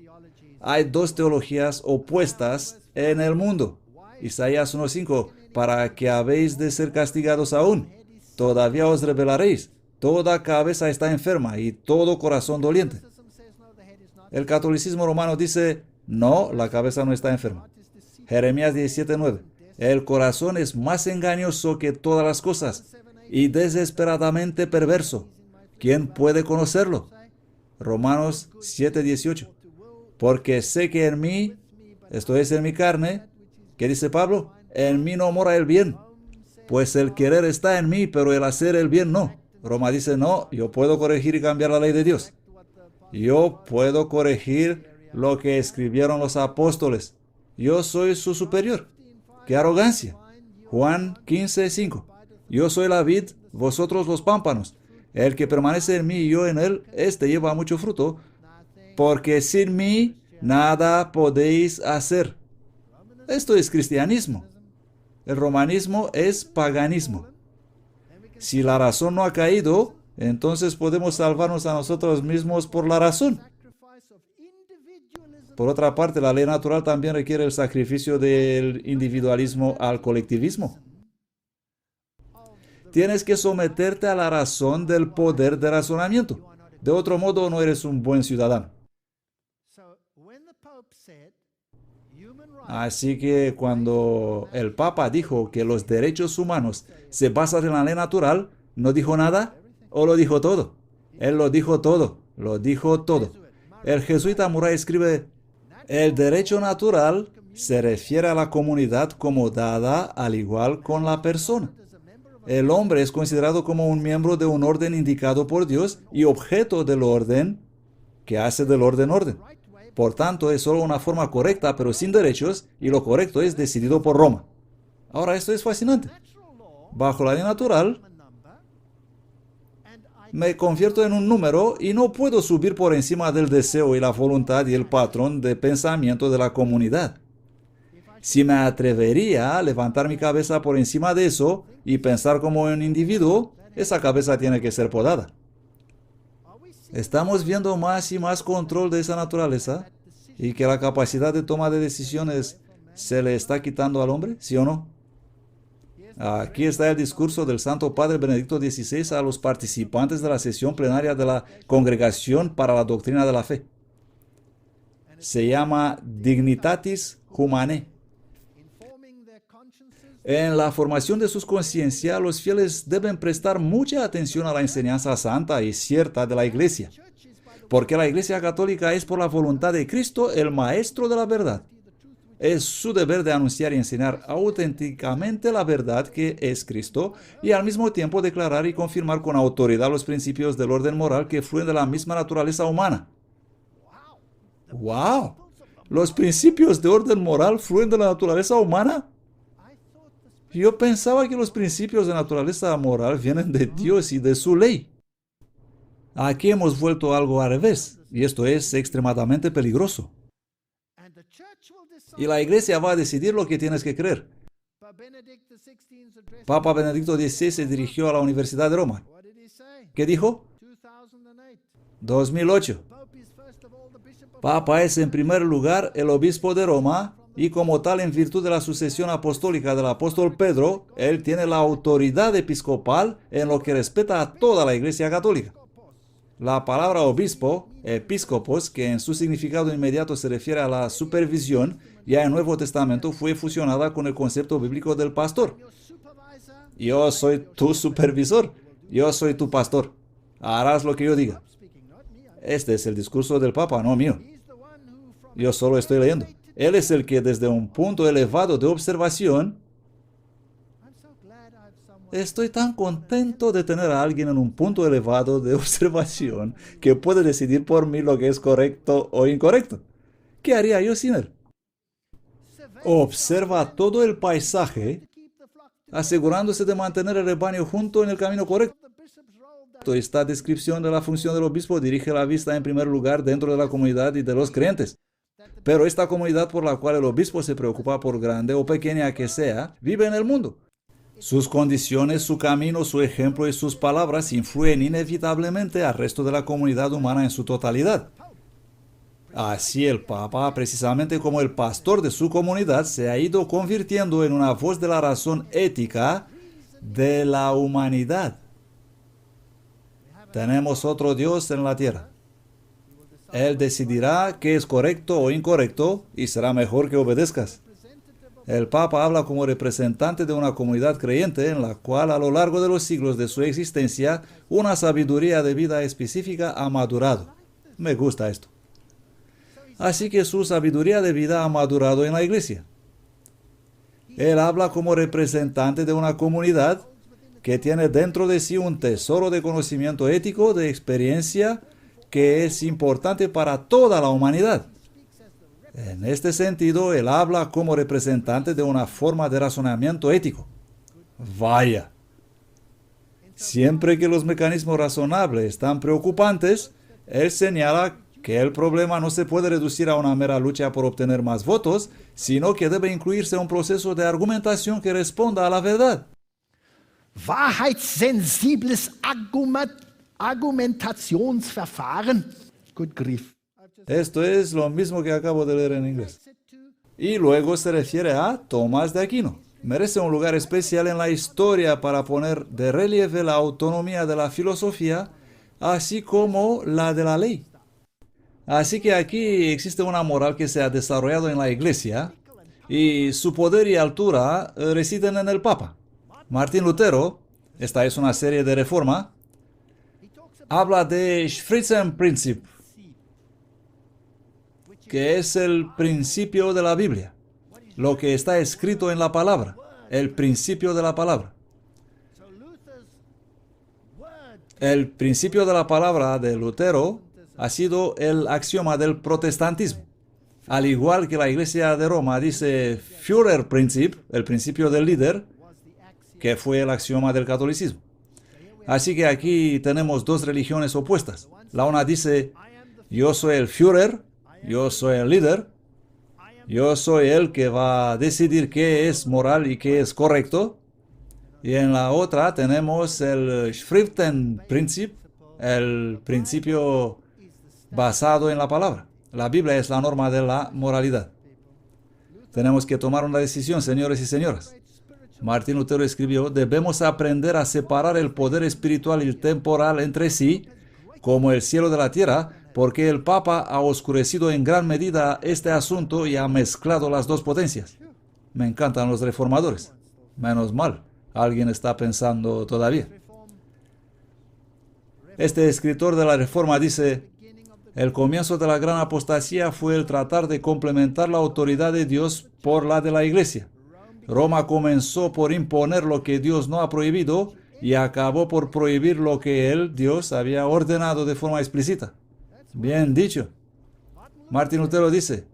Hay dos teologías opuestas en el mundo. Isaías 1:5, para que habéis de ser castigados aún, todavía os revelaréis. Toda cabeza está enferma y todo corazón doliente. El catolicismo romano dice, no, la cabeza no está enferma. Jeremías 17:9, el corazón es más engañoso que todas las cosas y desesperadamente perverso. ¿Quién puede conocerlo? Romanos 7:18, porque sé que en mí, esto es en mi carne, ¿qué dice Pablo? En mí no mora el bien, pues el querer está en mí, pero el hacer el bien no. Roma dice, no, yo puedo corregir y cambiar la ley de Dios. Yo puedo corregir lo que escribieron los apóstoles. Yo soy su superior. ¡Qué arrogancia! Juan 15:5. Yo soy la vid, vosotros los pámpanos. El que permanece en mí y yo en él, éste lleva mucho fruto, porque sin mí nada podéis hacer. Esto es cristianismo. El romanismo es paganismo. Si la razón no ha caído, entonces podemos salvarnos a nosotros mismos por la razón. Por otra parte, la ley natural también requiere el sacrificio del individualismo al colectivismo. Tienes que someterte a la razón del poder de razonamiento. De otro modo, no eres un buen ciudadano. Así que cuando el Papa dijo que los derechos humanos se basan en la ley natural, ¿no dijo nada o lo dijo todo? Él lo dijo todo, lo dijo todo. El jesuita Murray escribe, el derecho natural se refiere a la comunidad como dada al igual con la persona. El hombre es considerado como un miembro de un orden indicado por Dios y objeto del orden que hace del orden orden. Por tanto, es solo una forma correcta, pero sin derechos, y lo correcto es decidido por Roma. Ahora, esto es fascinante. Bajo la ley natural, me convierto en un número y no puedo subir por encima del deseo y la voluntad y el patrón de pensamiento de la comunidad. Si me atrevería a levantar mi cabeza por encima de eso y pensar como un individuo, esa cabeza tiene que ser podada. Estamos viendo más y más control de esa naturaleza y que la capacidad de toma de decisiones se le está quitando al hombre, ¿sí o no? Aquí está el discurso del Santo Padre Benedicto XVI a los participantes de la sesión plenaria de la Congregación para la Doctrina de la Fe. Se llama Dignitatis Humanae. En la formación de sus conciencias, los fieles deben prestar mucha atención a la enseñanza santa y cierta de la Iglesia, porque la Iglesia Católica es por la voluntad de Cristo el Maestro de la verdad. Es su deber de anunciar y enseñar auténticamente la verdad que es Cristo y al mismo tiempo declarar y confirmar con autoridad los principios del orden moral que fluyen de la misma naturaleza humana. ¡Wow! ¿Los principios de orden moral fluyen de la naturaleza humana? Yo pensaba que los principios de naturaleza moral vienen de Dios y de su ley. Aquí hemos vuelto algo al revés, y esto es extremadamente peligroso. Y la Iglesia va a decidir lo que tienes que creer. Papa Benedicto XVI se dirigió a la Universidad de Roma. ¿Qué dijo? 2008. Papa es en primer lugar el obispo de Roma y como tal, en virtud de la sucesión apostólica del apóstol Pedro, él tiene la autoridad episcopal en lo que respecta a toda la Iglesia Católica. La palabra obispo, episcopos, que en su significado inmediato se refiere a la supervisión, ya en el Nuevo Testamento fue fusionada con el concepto bíblico del pastor. Yo soy tu supervisor. Yo soy tu pastor. Harás lo que yo diga. Este es el discurso del Papa, no mío. Yo solo estoy leyendo. Él es el que desde un punto elevado de observación. Estoy tan contento de tener a alguien en un punto elevado de observación que puede decidir por mí lo que es correcto o incorrecto. ¿Qué haría yo sin él? Observa todo el paisaje, asegurándose de mantener el rebaño junto en el camino correcto. Esta descripción de la función del obispo dirige la vista en primer lugar dentro de la comunidad y de los creyentes. Pero esta comunidad por la cual el obispo se preocupa, por grande o pequeña que sea, vive en el mundo. Sus condiciones, su camino, su ejemplo y sus palabras influyen inevitablemente al resto de la comunidad humana en su totalidad. Así el Papa, precisamente como el pastor de su comunidad, se ha ido convirtiendo en una voz de la razón ética de la humanidad. Tenemos otro Dios en la tierra. Él decidirá qué es correcto o incorrecto y será mejor que obedezcas. El Papa habla como representante de una comunidad creyente en la cual a lo largo de los siglos de su existencia una sabiduría de vida específica ha madurado. Me gusta esto. Así que su sabiduría de vida ha madurado en la iglesia. Él habla como representante de una comunidad que tiene dentro de sí un tesoro de conocimiento ético, de experiencia, que es importante para toda la humanidad. En este sentido, él habla como representante de una forma de razonamiento ético. Vaya. Siempre que los mecanismos razonables están preocupantes, él señala que el problema no se puede reducir a una mera lucha por obtener más votos, sino que debe incluirse un proceso de argumentación que responda a la verdad. Wahrheitssensibles Argumentationsverfahren. Good grief. Esto es lo mismo que acabo de leer en inglés. Y luego se refiere a Tomás de Aquino. Merece un lugar especial en la historia para poner de relieve la autonomía de la filosofía, así como la de la ley. Así que aquí existe una moral que se ha desarrollado en la Iglesia y su poder y altura residen en el Papa. Martín Lutero, esta es una serie de reforma, habla de Schriftprinzip, que es el principio de la Biblia, lo que está escrito en la palabra, el principio de la palabra. El principio de la palabra de Lutero ha sido el axioma del protestantismo. Al igual que la Iglesia de Roma dice Führerprinzip, el principio del líder, que fue el axioma del catolicismo. Así que aquí tenemos dos religiones opuestas. La una dice, yo soy el Führer, yo soy el líder, yo soy el que va a decidir qué es moral y qué es correcto. Y en la otra tenemos el Schriftprinzip, el principio basado en la palabra. La Biblia es la norma de la moralidad. Tenemos que tomar una decisión, señores y señoras. Martín Lutero escribió, debemos aprender a separar el poder espiritual y el temporal entre sí, como el cielo de la tierra, porque el Papa ha oscurecido en gran medida este asunto y ha mezclado las dos potencias. Me encantan los reformadores. Menos mal, alguien está pensando todavía. Este escritor de la Reforma dice, el comienzo de la gran apostasía fue el tratar de complementar la autoridad de Dios por la de la Iglesia. Roma comenzó por imponer lo que Dios no ha prohibido y acabó por prohibir lo que él, Dios, había ordenado de forma explícita. Bien dicho. Martín Lutero dice,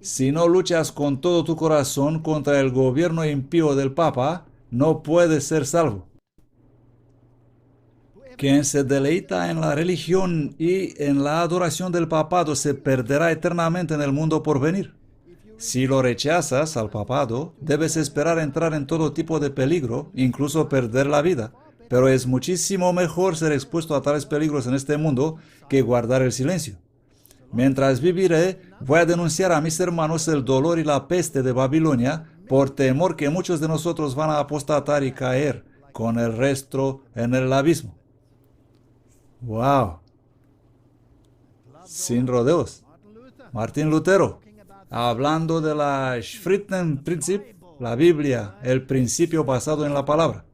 si no luchas con todo tu corazón contra el gobierno impío del Papa, no puedes ser salvo. Quien se deleita en la religión y en la adoración del papado se perderá eternamente en el mundo por venir. Si lo rechazas al papado, debes esperar entrar en todo tipo de peligro, incluso perder la vida. Pero es muchísimo mejor ser expuesto a tales peligros en este mundo que guardar el silencio. Mientras viviré, voy a denunciar a mis hermanos el dolor y la peste de Babilonia, por temor que muchos de nosotros van a apostatar y caer con el resto en el abismo. ¡Wow! Sin rodeos. Martín Lutero, hablando de la Schriftprinzip, la Biblia, el principio basado en la palabra.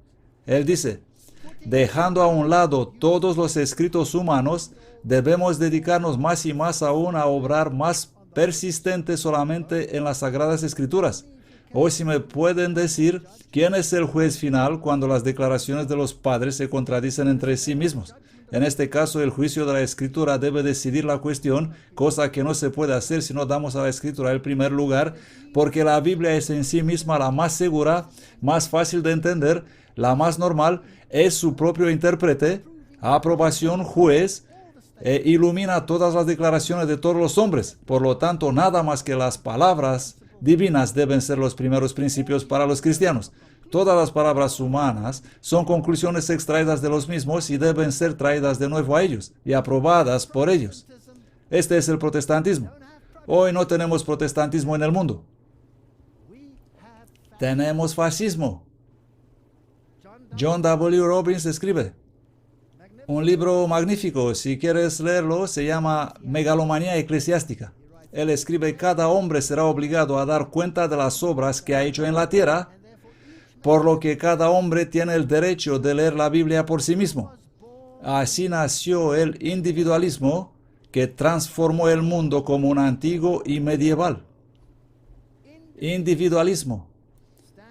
Él dice, dejando a un lado todos los escritos humanos, debemos dedicarnos más y más aún a obrar más persistente solamente en las Sagradas Escrituras. Hoy si me pueden decir quién es el juez final cuando las declaraciones de los padres se contradicen entre sí mismos. En este caso, el juicio de la Escritura debe decidir la cuestión, cosa que no se puede hacer si no damos a la Escritura el primer lugar, porque la Biblia es en sí misma la más segura, más fácil de entender, la más normal, es su propio intérprete, aprobación, juez, e ilumina todas las declaraciones de todos los hombres. Por lo tanto, nada más que las palabras divinas deben ser los primeros principios para los cristianos. Todas las palabras humanas son conclusiones extraídas de los mismos y deben ser traídas de nuevo a ellos y aprobadas por ellos. Este es el protestantismo. Hoy no tenemos protestantismo en el mundo. Tenemos fascismo. John W. Robbins escribe un libro magnífico. Si quieres leerlo, se llama Megalomanía Eclesiástica. Él escribe: cada hombre será obligado a dar cuenta de las obras que ha hecho en la tierra, por lo que cada hombre tiene el derecho de leer la Biblia por sí mismo. Así nació el individualismo, que transformó el mundo como un antiguo y medieval. Individualismo,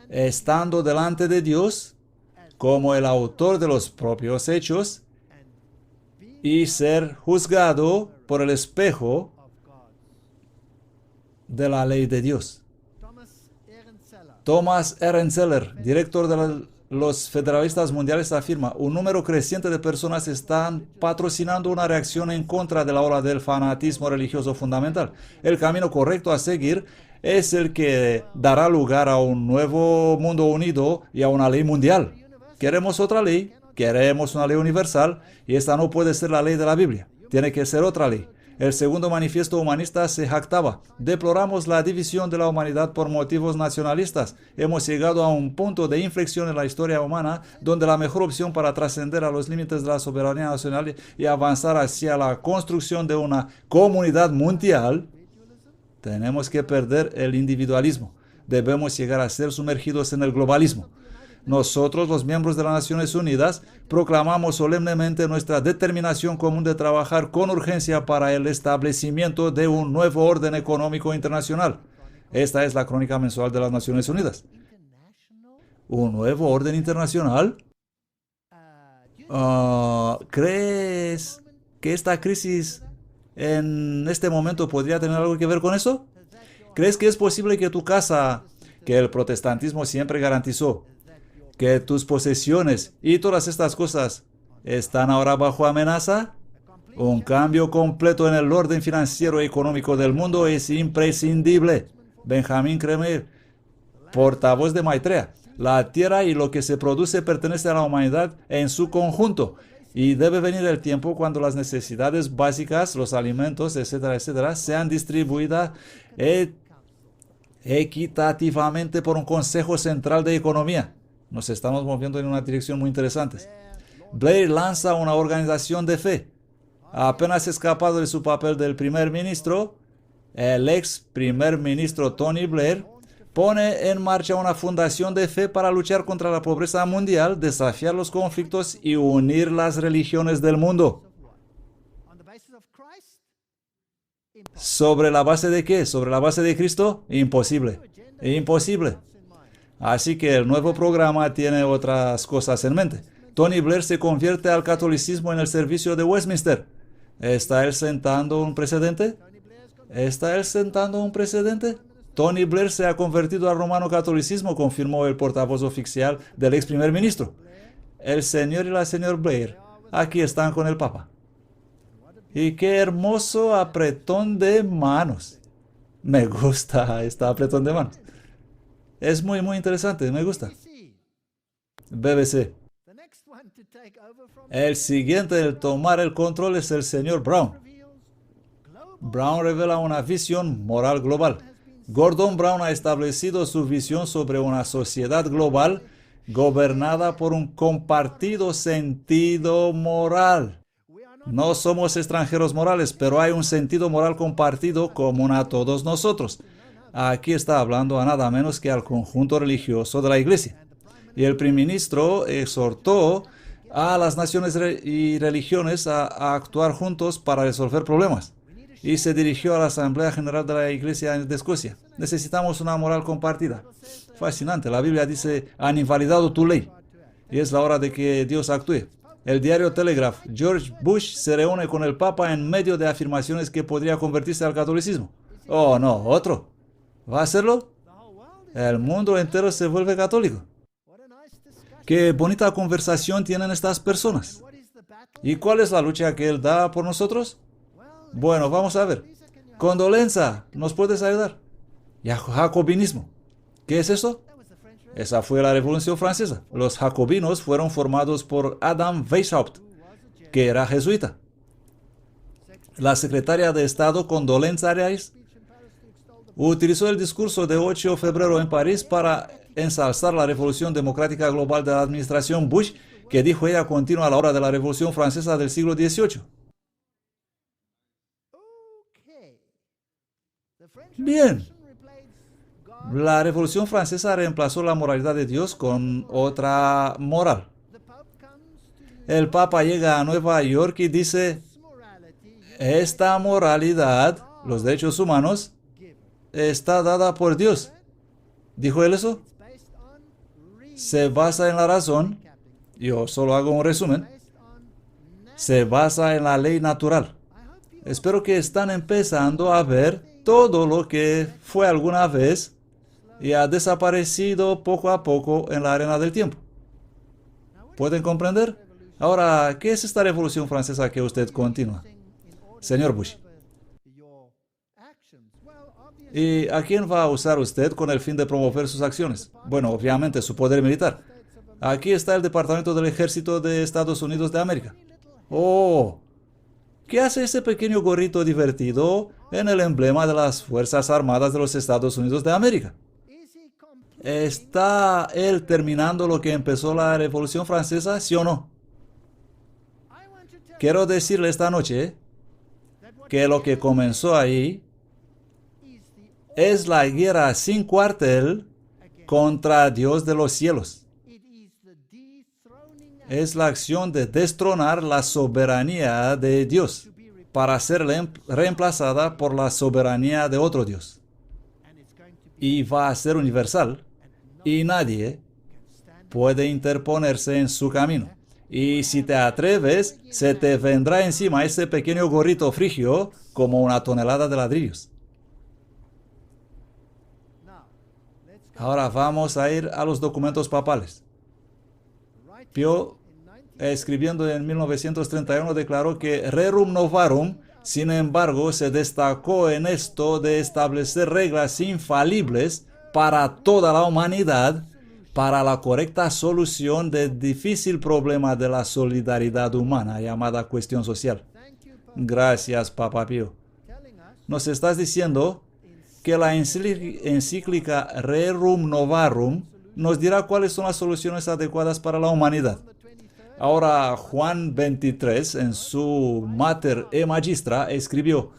estando delante de Dios como el autor de los propios hechos y ser juzgado por el espejo de la ley de Dios. Thomas Ehrenzeller, director de los Federalistas Mundiales, afirma: un número creciente de personas están patrocinando una reacción en contra de la ola del fanatismo religioso fundamental. El camino correcto a seguir es el que dará lugar a un nuevo mundo unido y a una ley mundial. Queremos otra ley, queremos una ley universal, y esta no puede ser la ley de la Biblia. Tiene que ser otra ley. El segundo manifiesto humanista se jactaba: deploramos la división de la humanidad por motivos nacionalistas. Hemos llegado a un punto de inflexión en la historia humana donde la mejor opción para trascender a los límites de la soberanía nacional y avanzar hacia la construcción de una comunidad mundial, tenemos que perder el individualismo. Debemos llegar a ser sumergidos en el globalismo. Nosotros, los miembros de las Naciones Unidas, proclamamos solemnemente nuestra determinación común de trabajar con urgencia para el establecimiento de un nuevo orden económico internacional. Esta es la crónica mensual de las Naciones Unidas. ¿Un nuevo orden internacional? ¿Crees que esta crisis en este momento podría tener algo que ver con eso? ¿Crees que es posible que tu casa, que el protestantismo siempre garantizó, que tus posesiones y todas estas cosas están ahora bajo amenaza? Un cambio completo en el orden financiero y económico del mundo es imprescindible. Benjamin Kremer, portavoz de Maitreya: la tierra y lo que se produce pertenece a la humanidad en su conjunto, y debe venir el tiempo cuando las necesidades básicas, los alimentos, etcétera, etcétera, sean distribuidas equitativamente por un Consejo Central de Economía. Nos estamos moviendo en una dirección muy interesante. Blair lanza una organización de fe. Apenas escapado de su papel del primer ministro, el ex primer ministro Tony Blair pone en marcha una fundación de fe para luchar contra la pobreza mundial, desafiar los conflictos y unir las religiones del mundo. ¿Sobre la base de qué? ¿Sobre la base de Cristo? Imposible. Imposible. Así que el nuevo programa tiene otras cosas en mente. Tony Blair se convierte al catolicismo en el servicio de Westminster. ¿Está él sentando un precedente? ¿Está él sentando un precedente? Tony Blair se ha convertido al romano catolicismo, confirmó el portavoz oficial del ex primer ministro. El señor y la señora Blair aquí están con el Papa. Y qué hermoso apretón de manos. Me gusta este apretón de manos. Es muy, muy interesante, me gusta. BBC. El siguiente en tomar el control es el señor Brown. Brown revela una visión moral global. Gordon Brown ha establecido su visión sobre una sociedad global gobernada por un compartido sentido moral. No somos extranjeros morales, pero hay un sentido moral compartido común a todos nosotros. Aquí está hablando a nada menos que al conjunto religioso de la Iglesia. Y el primer ministro exhortó a las naciones y religiones a actuar juntos para resolver problemas. Y se dirigió a la Asamblea General de la Iglesia de Escocia. Necesitamos una moral compartida. Fascinante. La Biblia dice, han invalidado tu ley. Y es la hora de que Dios actúe. El diario Telegraph, George Bush se reúne con el Papa en medio de afirmaciones que podría convertirse al catolicismo. Oh, no, otro. ¿Va a hacerlo? El mundo entero se vuelve católico. Qué bonita conversación tienen estas personas. ¿Y cuál es la lucha que él da por nosotros? Bueno, vamos a ver. Condolenza, ¿nos puedes ayudar? Jacobinismo. ¿Qué es eso? Esa fue la Revolución Francesa. Los jacobinos fueron formados por Adam Weishaupt, que era jesuita. La secretaria de Estado Condolenza Rice utilizó el discurso de 8 de febrero en París para ensalzar la revolución democrática global de la administración Bush, que dijo ella continúa a la hora de la Revolución Francesa del siglo XVIII. Bien. La Revolución Francesa reemplazó la moralidad de Dios con otra moral. El Papa llega a Nueva York y dice, esta moralidad, los derechos humanos, está dada por Dios. ¿Dijo él eso? Se basa en la razón. Yo solo hago un resumen. Se basa en la ley natural. Espero que están empezando a ver todo lo que fue alguna vez y ha desaparecido poco a poco en la arena del tiempo. ¿Pueden comprender? Ahora, ¿qué es esta Revolución Francesa que usted continúa? Señor Bush. ¿Y a quién va a usar usted con el fin de promover sus acciones? Bueno, obviamente su poder militar. Aquí está el Departamento del Ejército de Estados Unidos de América. Oh, ¿qué hace ese pequeño gorrito divertido en el emblema de las Fuerzas Armadas de los Estados Unidos de América? ¿Está él terminando lo que empezó la Revolución Francesa, sí o no? Quiero decirle esta noche que lo que comenzó ahí es la guerra sin cuartel contra Dios de los cielos. Es la acción de destronar la soberanía de Dios para ser reemplazada por la soberanía de otro Dios. Y va a ser universal y nadie puede interponerse en su camino. Y si te atreves, se te vendrá encima ese pequeño gorrito frigio como una tonelada de ladrillos. Ahora vamos a ir a los documentos papales. Pío, escribiendo en 1931, declaró que Rerum Novarum, sin embargo, se destacó en esto de establecer reglas infalibles para toda la humanidad, para la correcta solución del difícil problema de la solidaridad humana, llamada cuestión social. Gracias, Papa Pío. Nos estás diciendo que la encíclica Rerum Novarum nos dirá cuáles son las soluciones adecuadas para la humanidad. Ahora, Juan 23, en su Mater e Magistra, escribió,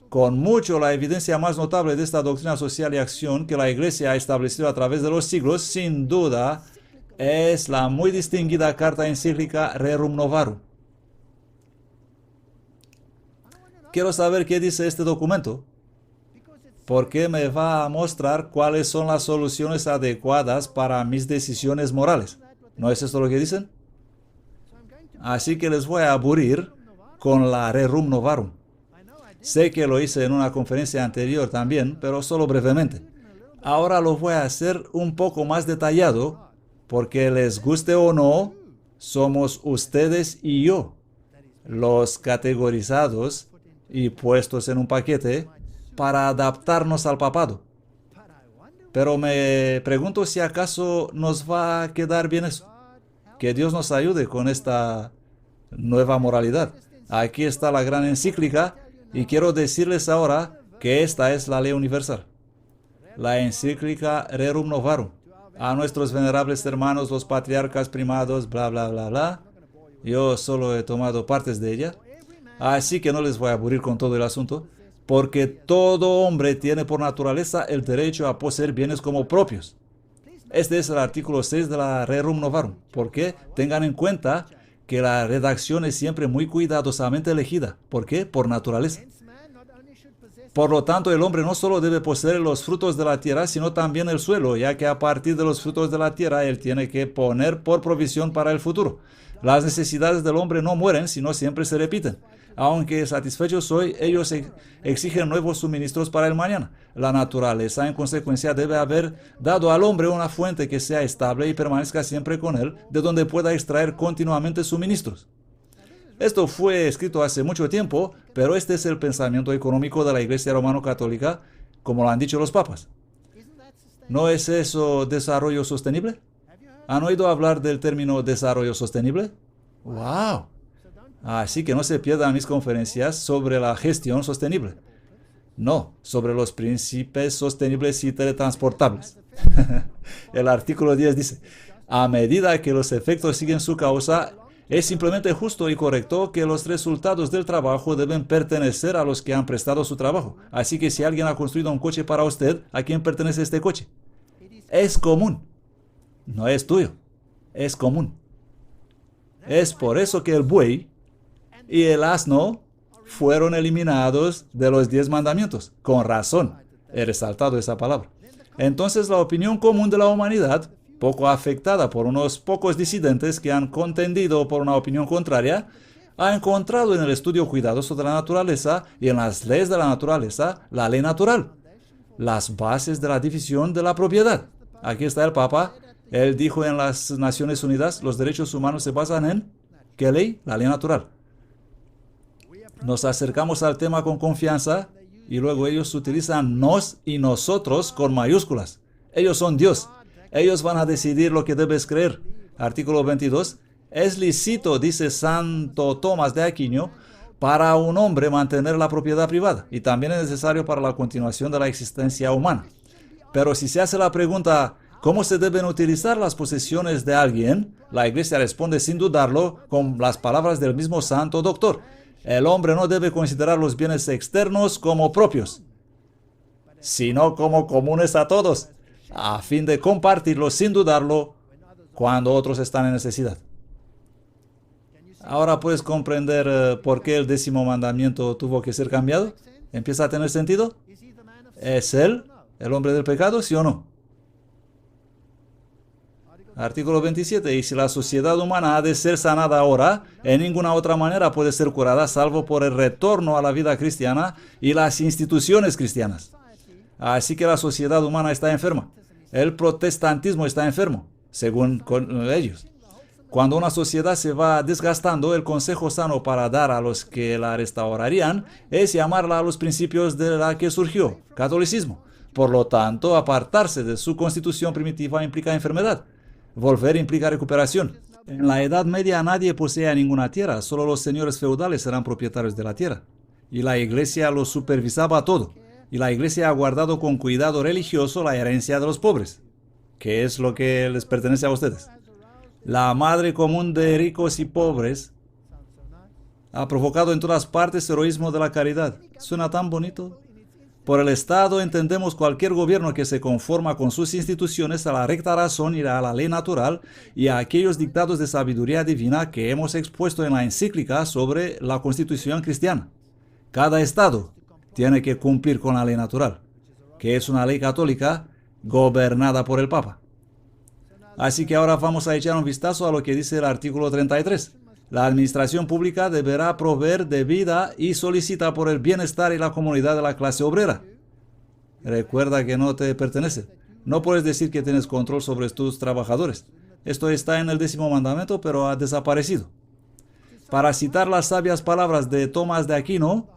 con mucho la evidencia más notable de esta doctrina social y acción que la Iglesia ha establecido a través de los siglos, sin duda, es la muy distinguida carta encíclica Rerum Novarum. Quiero saber qué dice este documento, porque me va a mostrar cuáles son las soluciones adecuadas para mis decisiones morales. ¿No es esto lo que dicen? Así que les voy a aburrir con la Rerum Novarum. Sé que lo hice en una conferencia anterior también, pero solo brevemente. Ahora lo voy a hacer un poco más detallado, porque les guste o no, somos ustedes y yo, los categorizados y puestos en un paquete para adaptarnos al papado. Pero me pregunto si acaso nos va a quedar bien eso. Que Dios nos ayude con esta nueva moralidad. Aquí está la gran encíclica y quiero decirles ahora que esta es la ley universal. La encíclica Rerum Novarum. A nuestros venerables hermanos, los patriarcas primados, bla, bla, bla, bla. Yo solo he tomado partes de ella. Así que no les voy a aburrir con todo el asunto. Porque todo hombre tiene por naturaleza el derecho a poseer bienes como propios. Este es el artículo 6 de la Rerum Novarum. ¿Por qué? Tengan en cuenta que la redacción es siempre muy cuidadosamente elegida. ¿Por qué? Por naturaleza. Por lo tanto, el hombre no solo debe poseer los frutos de la tierra, sino también el suelo, ya que a partir de los frutos de la tierra, él tiene que poner por provisión para el futuro. Las necesidades del hombre no mueren, sino siempre se repiten. Aunque satisfechos hoy, ellos exigen nuevos suministros para el mañana. La naturaleza, en consecuencia, debe haber dado al hombre una fuente que sea estable y permanezca siempre con él, de donde pueda extraer continuamente suministros. Esto fue escrito hace mucho tiempo, pero este es el pensamiento económico de la Iglesia Romano-Católica, como lo han dicho los papas. ¿No es eso desarrollo sostenible? ¿Han oído hablar del término desarrollo sostenible? ¡Wow! Así que no se pierdan mis conferencias sobre la gestión sostenible. No, sobre los príncipes sostenibles y teletransportables. El artículo 10 dice, a medida que los efectos siguen su causa, es simplemente justo y correcto que los resultados del trabajo deben pertenecer a los que han prestado su trabajo. Así que si alguien ha construido un coche para usted, ¿a quién pertenece este coche? Es común. No es tuyo. Es común. Es por eso que el buey y el asno fueron eliminados de los 10 mandamientos. Con razón he resaltado esa palabra. Entonces la opinión común de la humanidad, poco afectada por unos pocos disidentes que han contendido por una opinión contraria, ha encontrado en el estudio cuidadoso de la naturaleza y en las leyes de la naturaleza la ley natural, las bases de la división de la propiedad. Aquí está el Papa. Él dijo en las Naciones Unidas, los derechos humanos se basan en, ¿qué ley? La ley natural. Nos acercamos al tema con confianza y luego ellos utilizan nos y nosotros con mayúsculas. Ellos son Dios. Ellos van a decidir lo que debes creer. Artículo 22. Es lícito, dice Santo Tomás de Aquino, para un hombre mantener la propiedad privada y también es necesario para la continuación de la existencia humana. Pero si se hace la pregunta, ¿cómo se deben utilizar las posesiones de alguien? La Iglesia responde sin dudarlo con las palabras del mismo Santo Doctor. El hombre no debe considerar los bienes externos como propios, sino como comunes a todos, a fin de compartirlos sin dudarlo cuando otros están en necesidad. Ahora puedes comprender por qué el 10º mandamiento tuvo que ser cambiado. ¿Empieza a tener sentido? ¿Es él el hombre del pecado, sí o no? Artículo 27. Y si la sociedad humana ha de ser sanada ahora, en ninguna otra manera puede ser curada salvo por el retorno a la vida cristiana y las instituciones cristianas. Así que la sociedad humana está enferma. El protestantismo está enfermo, según ellos. Cuando una sociedad se va desgastando, el consejo sano para dar a los que la restaurarían es llamarla a los principios de la que surgió, catolicismo. Por lo tanto, apartarse de su constitución primitiva implica enfermedad. Volver implica recuperación. En la Edad Media nadie poseía ninguna tierra, solo los señores feudales eran propietarios de la tierra. Y la Iglesia lo supervisaba todo. Y la Iglesia ha guardado con cuidado religioso la herencia de los pobres, que es lo que les pertenece a ustedes. La madre común de ricos y pobres ha provocado en todas partes heroísmo de la caridad. ¿Suena tan bonito? Por el Estado entendemos cualquier gobierno que se conforma con sus instituciones a la recta razón y a la ley natural y a aquellos dictados de sabiduría divina que hemos expuesto en la encíclica sobre la Constitución cristiana. Cada Estado tiene que cumplir con la ley natural, que es una ley católica gobernada por el Papa. Así que ahora vamos a echar un vistazo a lo que dice el artículo 33. La administración pública deberá proveer de vida y solicita por el bienestar y la comunidad de la clase obrera. Recuerda que no te pertenece. No puedes decir que tienes control sobre tus trabajadores. Esto está en el 10º mandamiento, pero ha desaparecido. Para citar las sabias palabras de Tomás de Aquino,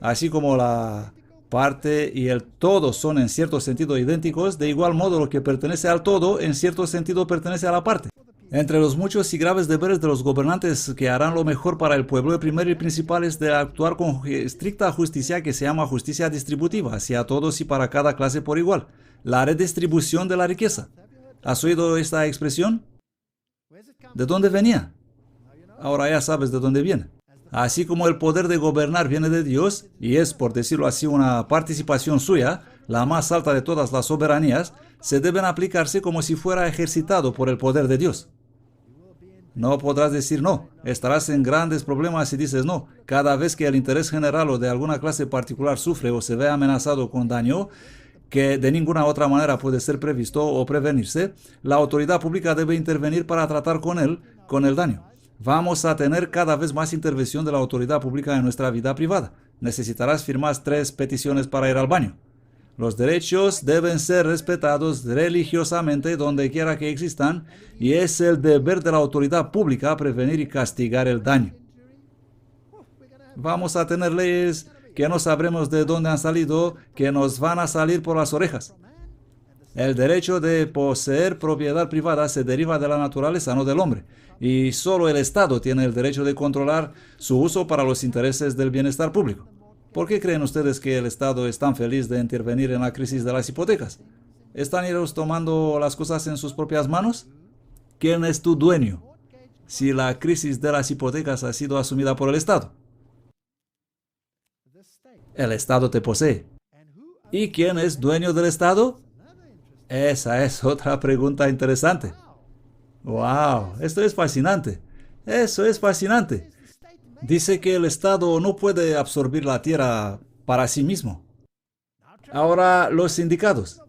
así como la parte y el todo son en cierto sentido idénticos, de igual modo lo que pertenece al todo en cierto sentido pertenece a la parte. Entre los muchos y graves deberes de los gobernantes que harán lo mejor para el pueblo, el primero y principal es de actuar con estricta justicia que se llama justicia distributiva, hacia todos y para cada clase por igual. La redistribución de la riqueza. ¿Has oído esta expresión? ¿De dónde venía? Ahora ya sabes de dónde viene. Así como el poder de gobernar viene de Dios, y es, por decirlo así, una participación suya, la más alta de todas las soberanías, se deben aplicarse como si fuera ejercitado por el poder de Dios. No podrás decir no. Estarás en grandes problemas si dices no. Cada vez que el interés general o de alguna clase particular sufre o se ve amenazado con daño que de ninguna otra manera puede ser previsto o prevenirse, la autoridad pública debe intervenir para tratar con el daño. Vamos a tener cada vez más intervención de la autoridad pública en nuestra vida privada. Necesitarás firmar 3 peticiones para ir al baño. Los derechos deben ser respetados religiosamente donde quiera que existan, y es el deber de la autoridad pública prevenir y castigar el daño. Vamos a tener leyes que no sabremos de dónde han salido, que nos van a salir por las orejas. El derecho de poseer propiedad privada se deriva de la naturaleza, no del hombre, y solo el Estado tiene el derecho de controlar su uso para los intereses del bienestar público. ¿Por qué creen ustedes que el Estado es tan feliz de intervenir en la crisis de las hipotecas? ¿Están ellos tomando las cosas en sus propias manos? ¿Quién es tu dueño si la crisis de las hipotecas ha sido asumida por el Estado? El Estado te posee. ¿Y quién es dueño del Estado? Esa es otra pregunta interesante. ¡Wow! Esto es fascinante. Eso es fascinante. Dice que el Estado no puede absorber la tierra para sí mismo. Ahora, los sindicatos.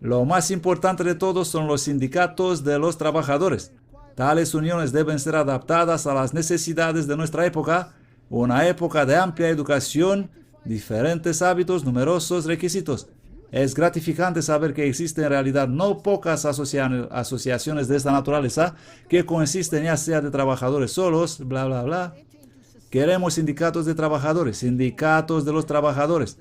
Lo más importante de todos son los sindicatos de los trabajadores. Tales uniones deben ser adaptadas a las necesidades de nuestra época, una época de amplia educación, diferentes hábitos, numerosos requisitos. Es gratificante saber que existen en realidad no pocas asociaciones de esta naturaleza que consisten ya sea de trabajadores solos, bla, bla, bla. Queremos sindicatos de trabajadores, sindicatos de los trabajadores.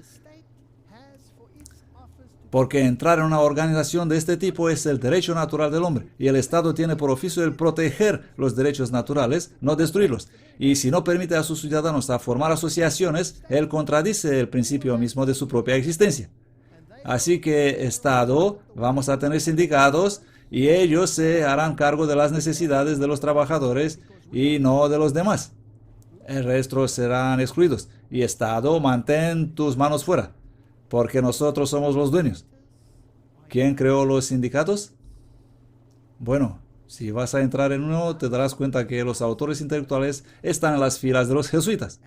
Porque entrar en una organización de este tipo es el derecho natural del hombre, y el Estado tiene por oficio el proteger los derechos naturales, no destruirlos. Y si no permite a sus ciudadanos a formar asociaciones, él contradice el principio mismo de su propia existencia. Así que, Estado, vamos a tener sindicatos y ellos se harán cargo de las necesidades de los trabajadores y no de los demás. El resto serán excluidos. Y Estado, mantén tus manos fuera, porque nosotros somos los dueños. ¿Quién creó los sindicatos? Bueno, si vas a entrar en uno, te darás cuenta que los autores intelectuales están en las filas de los jesuitas.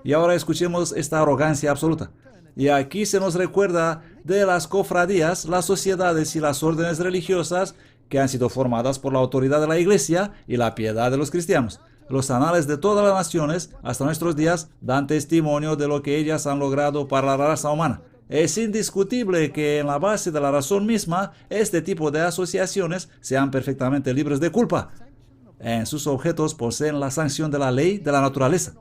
Y ahora escuchemos esta arrogancia absoluta. Y aquí se nos recuerda de las cofradías, las sociedades y las órdenes religiosas que han sido formadas por la autoridad de la Iglesia y la piedad de los cristianos. Los anales de todas las naciones, hasta nuestros días, dan testimonio de lo que ellas han logrado para la raza humana. Es indiscutible que en la base de la razón misma, este tipo de asociaciones sean perfectamente libres de culpa. En sus objetos poseen la sanción de la ley de la naturaleza.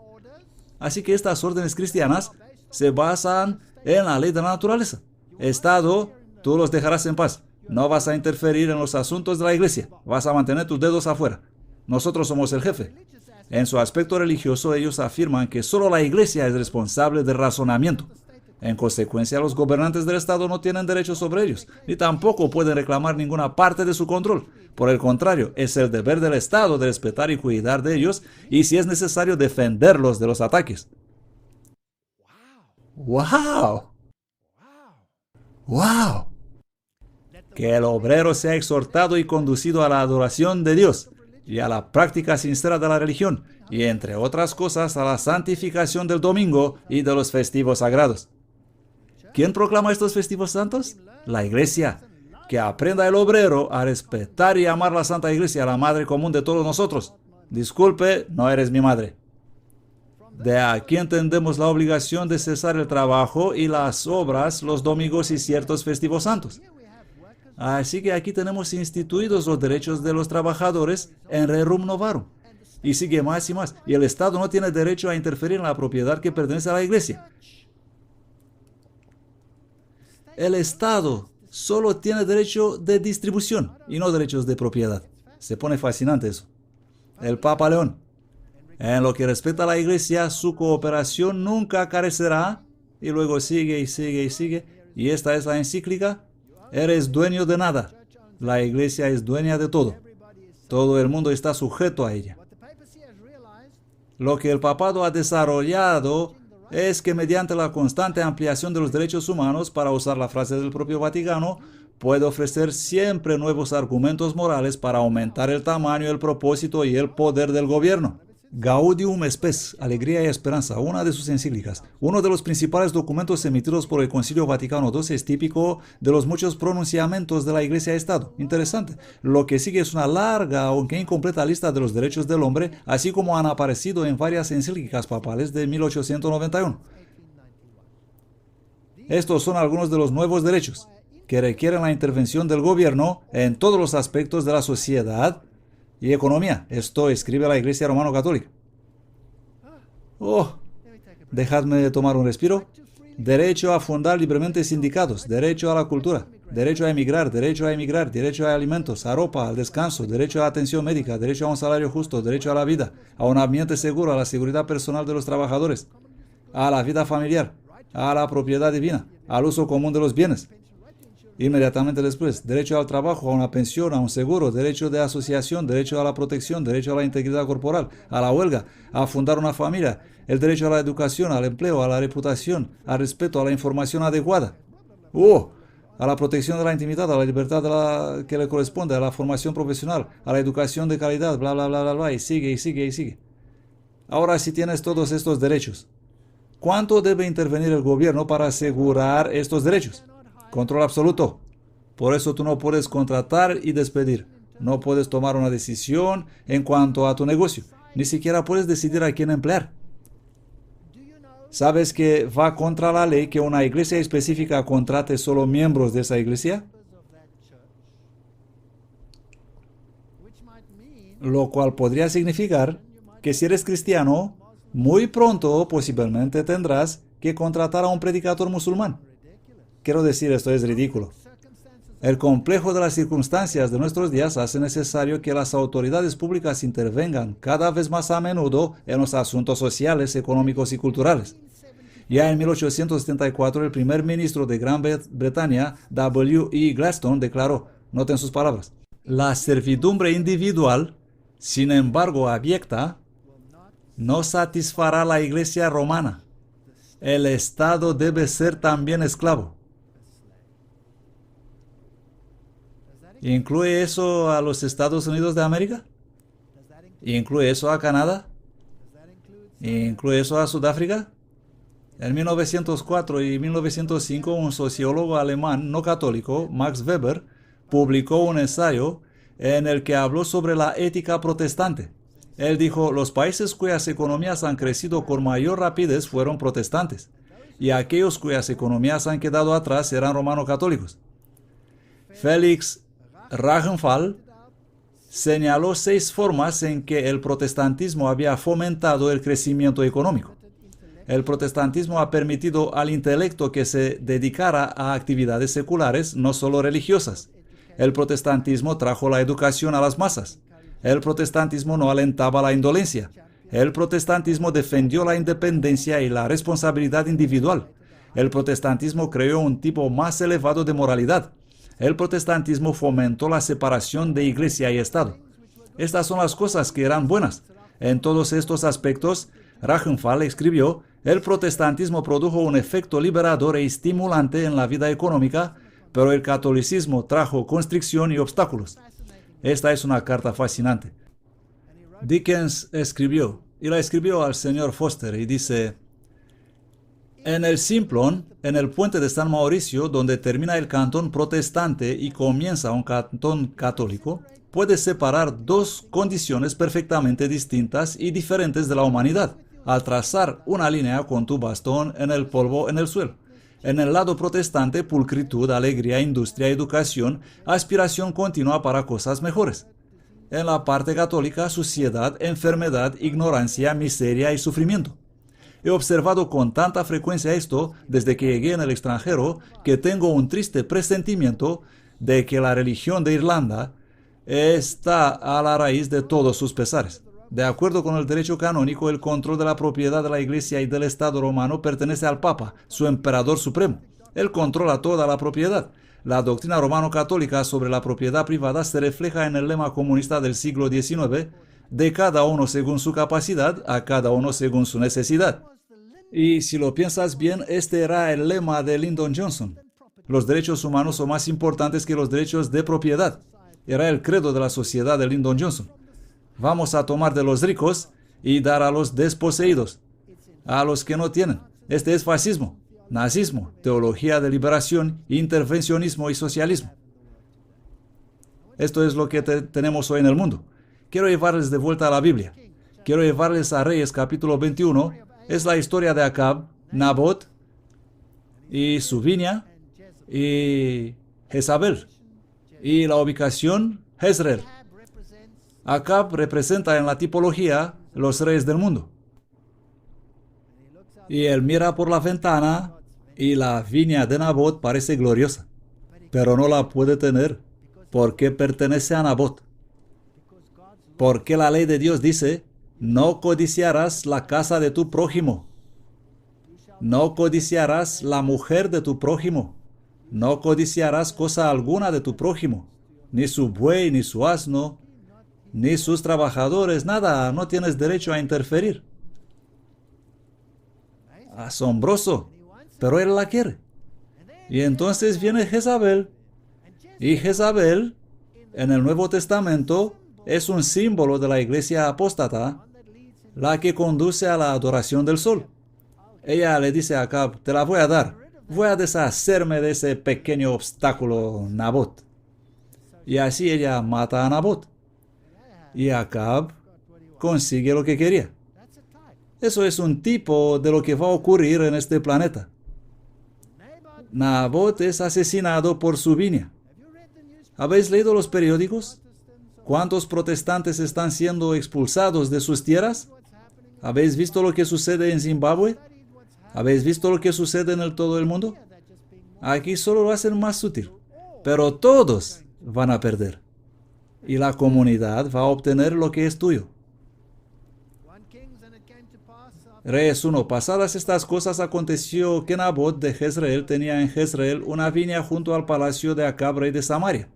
Así que estas órdenes cristianas se basan en la ley de la naturaleza. Estado, tú los dejarás en paz. No vas a interferir en los asuntos de la iglesia. Vas a mantener tus dedos afuera. Nosotros somos el jefe. En su aspecto religioso, ellos afirman que solo la iglesia es responsable del razonamiento. En consecuencia, los gobernantes del Estado no tienen derecho sobre ellos, ni tampoco pueden reclamar ninguna parte de su control. Por el contrario, es el deber del Estado de respetar y cuidar de ellos, y si es necesario, defenderlos de los ataques. ¡Wow! ¡Wow! Que el obrero sea exhortado y conducido a la adoración de Dios y a la práctica sincera de la religión, y entre otras cosas a la santificación del domingo y de los festivos sagrados. ¿Quién proclama estos festivos santos? La Iglesia. Que aprenda el obrero a respetar y amar la Santa Iglesia, la madre común de todos nosotros. Disculpe, no eres mi madre. De aquí entendemos la obligación de cesar el trabajo y las obras los domingos y ciertos festivos santos. Así que aquí tenemos instituidos los derechos de los trabajadores en rerum novarum. Y sigue más y más. Y el Estado no tiene derecho a interferir en la propiedad que pertenece a la Iglesia. El Estado solo tiene derecho de distribución y no derechos de propiedad. Se pone fascinante eso. El Papa León. En lo que respecta a la Iglesia, su cooperación nunca carecerá. Y luego sigue y sigue y sigue. Y esta es la encíclica. Eres dueño de nada. La Iglesia es dueña de todo. Todo el mundo está sujeto a ella. Lo que el papado ha desarrollado es que mediante la constante ampliación de los derechos humanos, para usar la frase del propio Vaticano, puede ofrecer siempre nuevos argumentos morales para aumentar el tamaño, el propósito y el poder del gobierno. Gaudium Spes, Alegría y Esperanza, una de sus encíclicas. Uno de los principales documentos emitidos por el Concilio Vaticano II es típico de los muchos pronunciamientos de la Iglesia-Estado. Interesante. Lo que sigue es una larga, aunque incompleta lista de los derechos del hombre, así como han aparecido en varias encíclicas papales de 1891. Estos son algunos de los nuevos derechos que requieren la intervención del gobierno en todos los aspectos de la sociedad y economía. Esto escribe la Iglesia Romano-Católica. Dejadme tomar un respiro. Derecho a fundar libremente sindicatos, derecho a la cultura, derecho a emigrar, derecho a alimentos, a ropa, al descanso, derecho a atención médica, derecho a un salario justo, derecho a la vida, a un ambiente seguro, a la seguridad personal de los trabajadores, a la vida familiar, a la propiedad divina, al uso común de los bienes. Inmediatamente después, derecho al trabajo, a una pensión, a un seguro, derecho de asociación, derecho a la protección, derecho a la integridad corporal, a la huelga, a fundar una familia, el derecho a la educación, al empleo, a la reputación, al respeto, a la información adecuada, a la protección de la intimidad, a la libertad que le corresponde, a la formación profesional, a la educación de calidad, bla, bla, bla, bla, bla, y sigue. Ahora, si tienes todos estos derechos, ¿cuánto debe intervenir el gobierno para asegurar estos derechos? Control absoluto. Por eso tú no puedes contratar y despedir. No puedes tomar una decisión en cuanto a tu negocio. Ni siquiera puedes decidir a quién emplear. ¿Sabes que va contra la ley que una iglesia específica contrate solo miembros de esa iglesia? Lo cual podría significar que si eres cristiano, muy pronto posiblemente tendrás que contratar a un predicador musulmán. Quiero decir, esto es ridículo. El complejo de las circunstancias de nuestros días hace necesario que las autoridades públicas intervengan cada vez más a menudo en los asuntos sociales, económicos y culturales. Ya en 1874, el primer ministro de Gran Bretaña, W.E. Gladstone, declaró, noten sus palabras, la servidumbre individual, sin embargo abyecta, no satisfará la Iglesia romana. El Estado debe ser también esclavo. ¿Incluye eso a los Estados Unidos de América? ¿Incluye eso a Canadá? ¿Incluye eso a Sudáfrica? En 1904 y 1905, un sociólogo alemán no católico, Max Weber, publicó un ensayo en el que habló sobre la ética protestante. Él dijo, los países cuyas economías han crecido con mayor rapidez fueron protestantes, y aquellos cuyas economías han quedado atrás eran romano-católicos. Félix Rachenfall señaló 6 formas en que el protestantismo había fomentado el crecimiento económico. El protestantismo ha permitido al intelecto que se dedicara a actividades seculares, no solo religiosas. El protestantismo trajo la educación a las masas. El protestantismo no alentaba la indolencia. El protestantismo defendió la independencia y la responsabilidad individual. El protestantismo creó un tipo más elevado de moralidad. El protestantismo fomentó la separación de iglesia y Estado. Estas son las cosas que eran buenas. En todos estos aspectos, Rachenfall escribió, el protestantismo produjo un efecto liberador e estimulante en la vida económica, pero el catolicismo trajo constricción y obstáculos. Esta es una carta fascinante. Dickens escribió, y la escribió al señor Foster, y dice, en el Simplon, en el puente de San Mauricio, donde termina el cantón protestante y comienza un cantón católico, puedes separar 2 condiciones perfectamente distintas y diferentes de la humanidad, al trazar una línea con tu bastón en el polvo en el suelo. En el lado protestante, pulcritud, alegría, industria, educación, aspiración continua para cosas mejores. En la parte católica, suciedad, enfermedad, ignorancia, miseria y sufrimiento. He observado con tanta frecuencia esto desde que llegué en el extranjero que tengo un triste presentimiento de que la religión de Irlanda está a la raíz de todos sus pesares. De acuerdo con el derecho canónico, el control de la propiedad de la Iglesia y del Estado romano pertenece al Papa, su emperador supremo. Él controla toda la propiedad. La doctrina romano-católica sobre la propiedad privada se refleja en el lema comunista del siglo XIX, de cada uno según su capacidad, a cada uno según su necesidad. Y si lo piensas bien, este era el lema de Lyndon Johnson. Los derechos humanos son más importantes que los derechos de propiedad. Era el credo de la sociedad de Lyndon Johnson. Vamos a tomar de los ricos y dar a los desposeídos, a los que no tienen. Este es fascismo, nazismo, teología de liberación, intervencionismo y socialismo. Esto es lo que tenemos hoy en el mundo. Quiero llevarles de vuelta a la Biblia. Quiero llevarles a Reyes capítulo 21. Es la historia de Acab, Nabot y su viña y Jezabel. Y la ubicación, Jezreel. Acab representa en la tipología los reyes del mundo. Y él mira por la ventana y la viña de Nabot parece gloriosa, pero no la puede tener porque pertenece a Nabot. Porque la ley de Dios dice, no codiciarás la casa de tu prójimo. No codiciarás la mujer de tu prójimo. No codiciarás cosa alguna de tu prójimo, ni su buey, ni su asno, ni sus trabajadores, nada, no tienes derecho a interferir. Asombroso, pero él la quiere. Y entonces viene Jezabel. Y Jezabel, en el Nuevo Testamento, es un símbolo de la iglesia apóstata, la que conduce a la adoración del sol. Ella le dice a Acab, te la voy a dar. Voy a deshacerme de ese pequeño obstáculo, Nabot. Y así ella mata a Nabot. Y Acab consigue lo que quería. Eso es un tipo de lo que va a ocurrir en este planeta. Nabot es asesinado por su viña. ¿Habéis leído los periódicos? ¿Cuántos protestantes están siendo expulsados de sus tierras? ¿Habéis visto lo que sucede en Zimbabue? ¿Habéis visto lo que sucede en todo el mundo? Aquí solo lo hacen más sutil. Pero todos van a perder. Y la comunidad va a obtener lo que es tuyo. Reyes 1. Pasadas estas cosas aconteció que Nabot de Jezreel tenía en Jezreel una viña junto al palacio de Acab, rey de Samaria.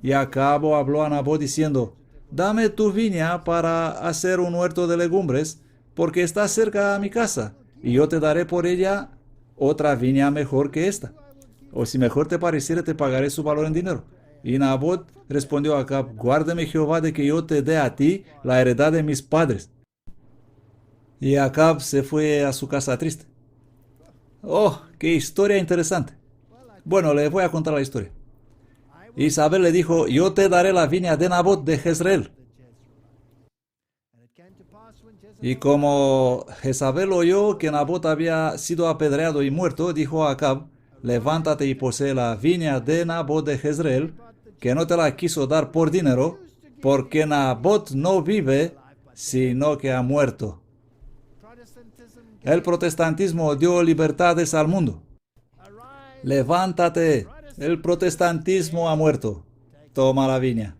Y Acab habló a Nabot diciendo, dame tu viña para hacer un huerto de legumbres, porque está cerca a mi casa, y yo te daré por ella otra viña mejor que esta. O si mejor te pareciere, te pagaré su valor en dinero. Y Nabot respondió a Acab, guárdeme Jehová de que yo te dé a ti la heredad de mis padres. Y Acab se fue a su casa triste. Oh, qué historia interesante. Bueno, le voy a contar la historia. Isabel le dijo, yo te daré la viña de Nabot de Jezreel. Y como Jezabel oyó que Nabot había sido apedreado y muerto, dijo a Acab, levántate y posee la viña de Nabot de Jezreel, que no te la quiso dar por dinero, porque Nabot no vive, sino que ha muerto. El protestantismo dio libertades al mundo. Levántate, el protestantismo ha muerto. Toma la viña.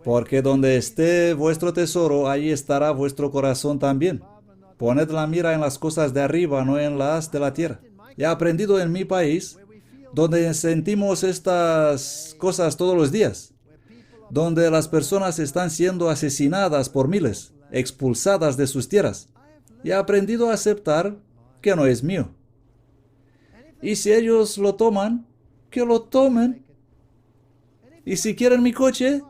Porque donde esté vuestro tesoro, allí estará vuestro corazón también. Poned la mira en las cosas de arriba, no en las de la tierra. He aprendido en mi país, donde sentimos estas cosas todos los días, donde las personas están siendo asesinadas por miles, expulsadas de sus tierras. He aprendido a aceptar que no es mío. Y si ellos lo toman, que lo tomen. Y si quieren mi coche,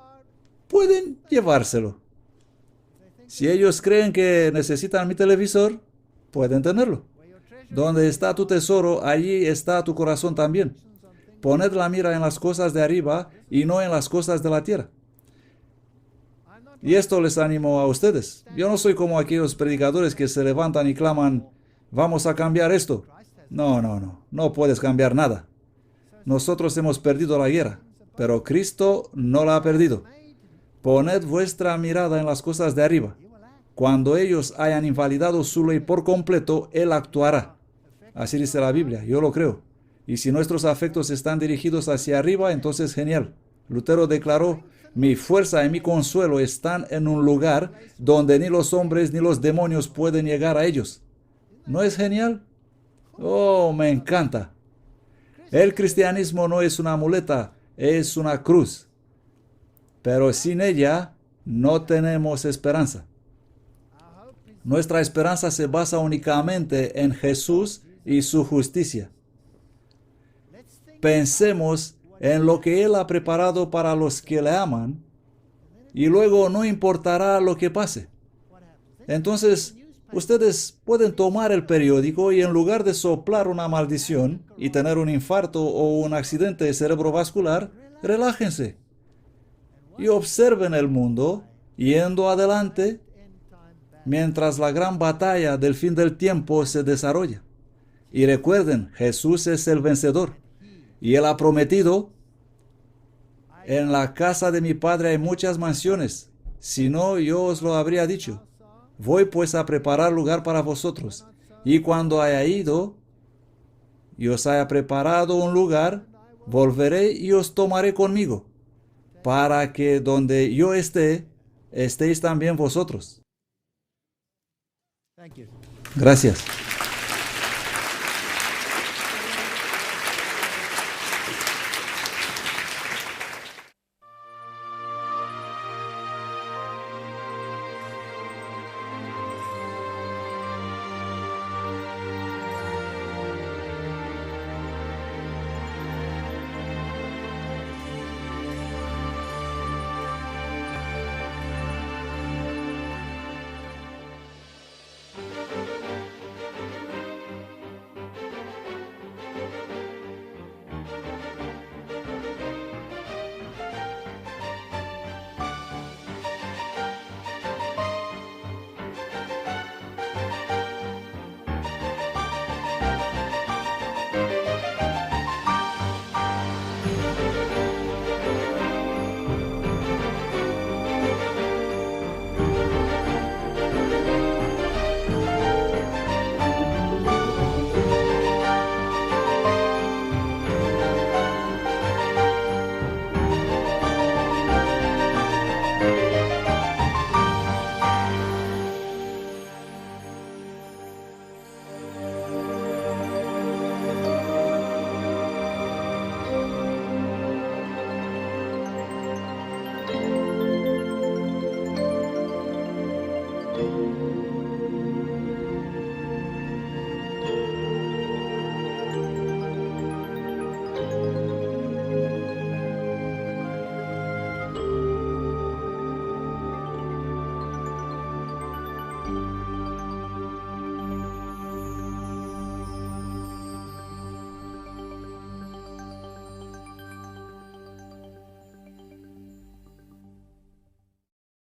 pueden llevárselo. Si ellos creen que necesitan mi televisor, pueden tenerlo. Donde está tu tesoro, allí está tu corazón también. Poned la mira en las cosas de arriba y no en las cosas de la tierra. Y esto les animo a ustedes. Yo no soy como aquellos predicadores que se levantan y claman, vamos a cambiar esto. No puedes cambiar nada. Nosotros hemos perdido la guerra, pero Cristo no la ha perdido. Poned vuestra mirada en las cosas de arriba. Cuando ellos hayan invalidado su ley por completo, Él actuará. Así dice la Biblia, yo lo creo. Y si nuestros afectos están dirigidos hacia arriba, entonces genial. Lutero declaró, mi fuerza y mi consuelo están en un lugar donde ni los hombres ni los demonios pueden llegar a ellos. ¿No es genial? Oh, me encanta. El cristianismo no es una muleta, es una cruz. Pero sin ella no tenemos esperanza. Nuestra esperanza se basa únicamente en Jesús y su justicia. Pensemos en lo que Él ha preparado para los que le aman y luego no importará lo que pase. Entonces, ustedes pueden tomar el periódico y en lugar de soplar una maldición y tener un infarto o un accidente cerebrovascular, relájense y observen el mundo yendo adelante mientras la gran batalla del fin del tiempo se desarrolla. Y recuerden, Jesús es el vencedor. Y Él ha prometido, en la casa de mi Padre hay muchas mansiones. Si no, yo os lo habría dicho. Voy pues a preparar lugar para vosotros. Y cuando haya ido y os haya preparado un lugar, volveré y os tomaré conmigo, para que donde yo esté, estéis también vosotros. Gracias.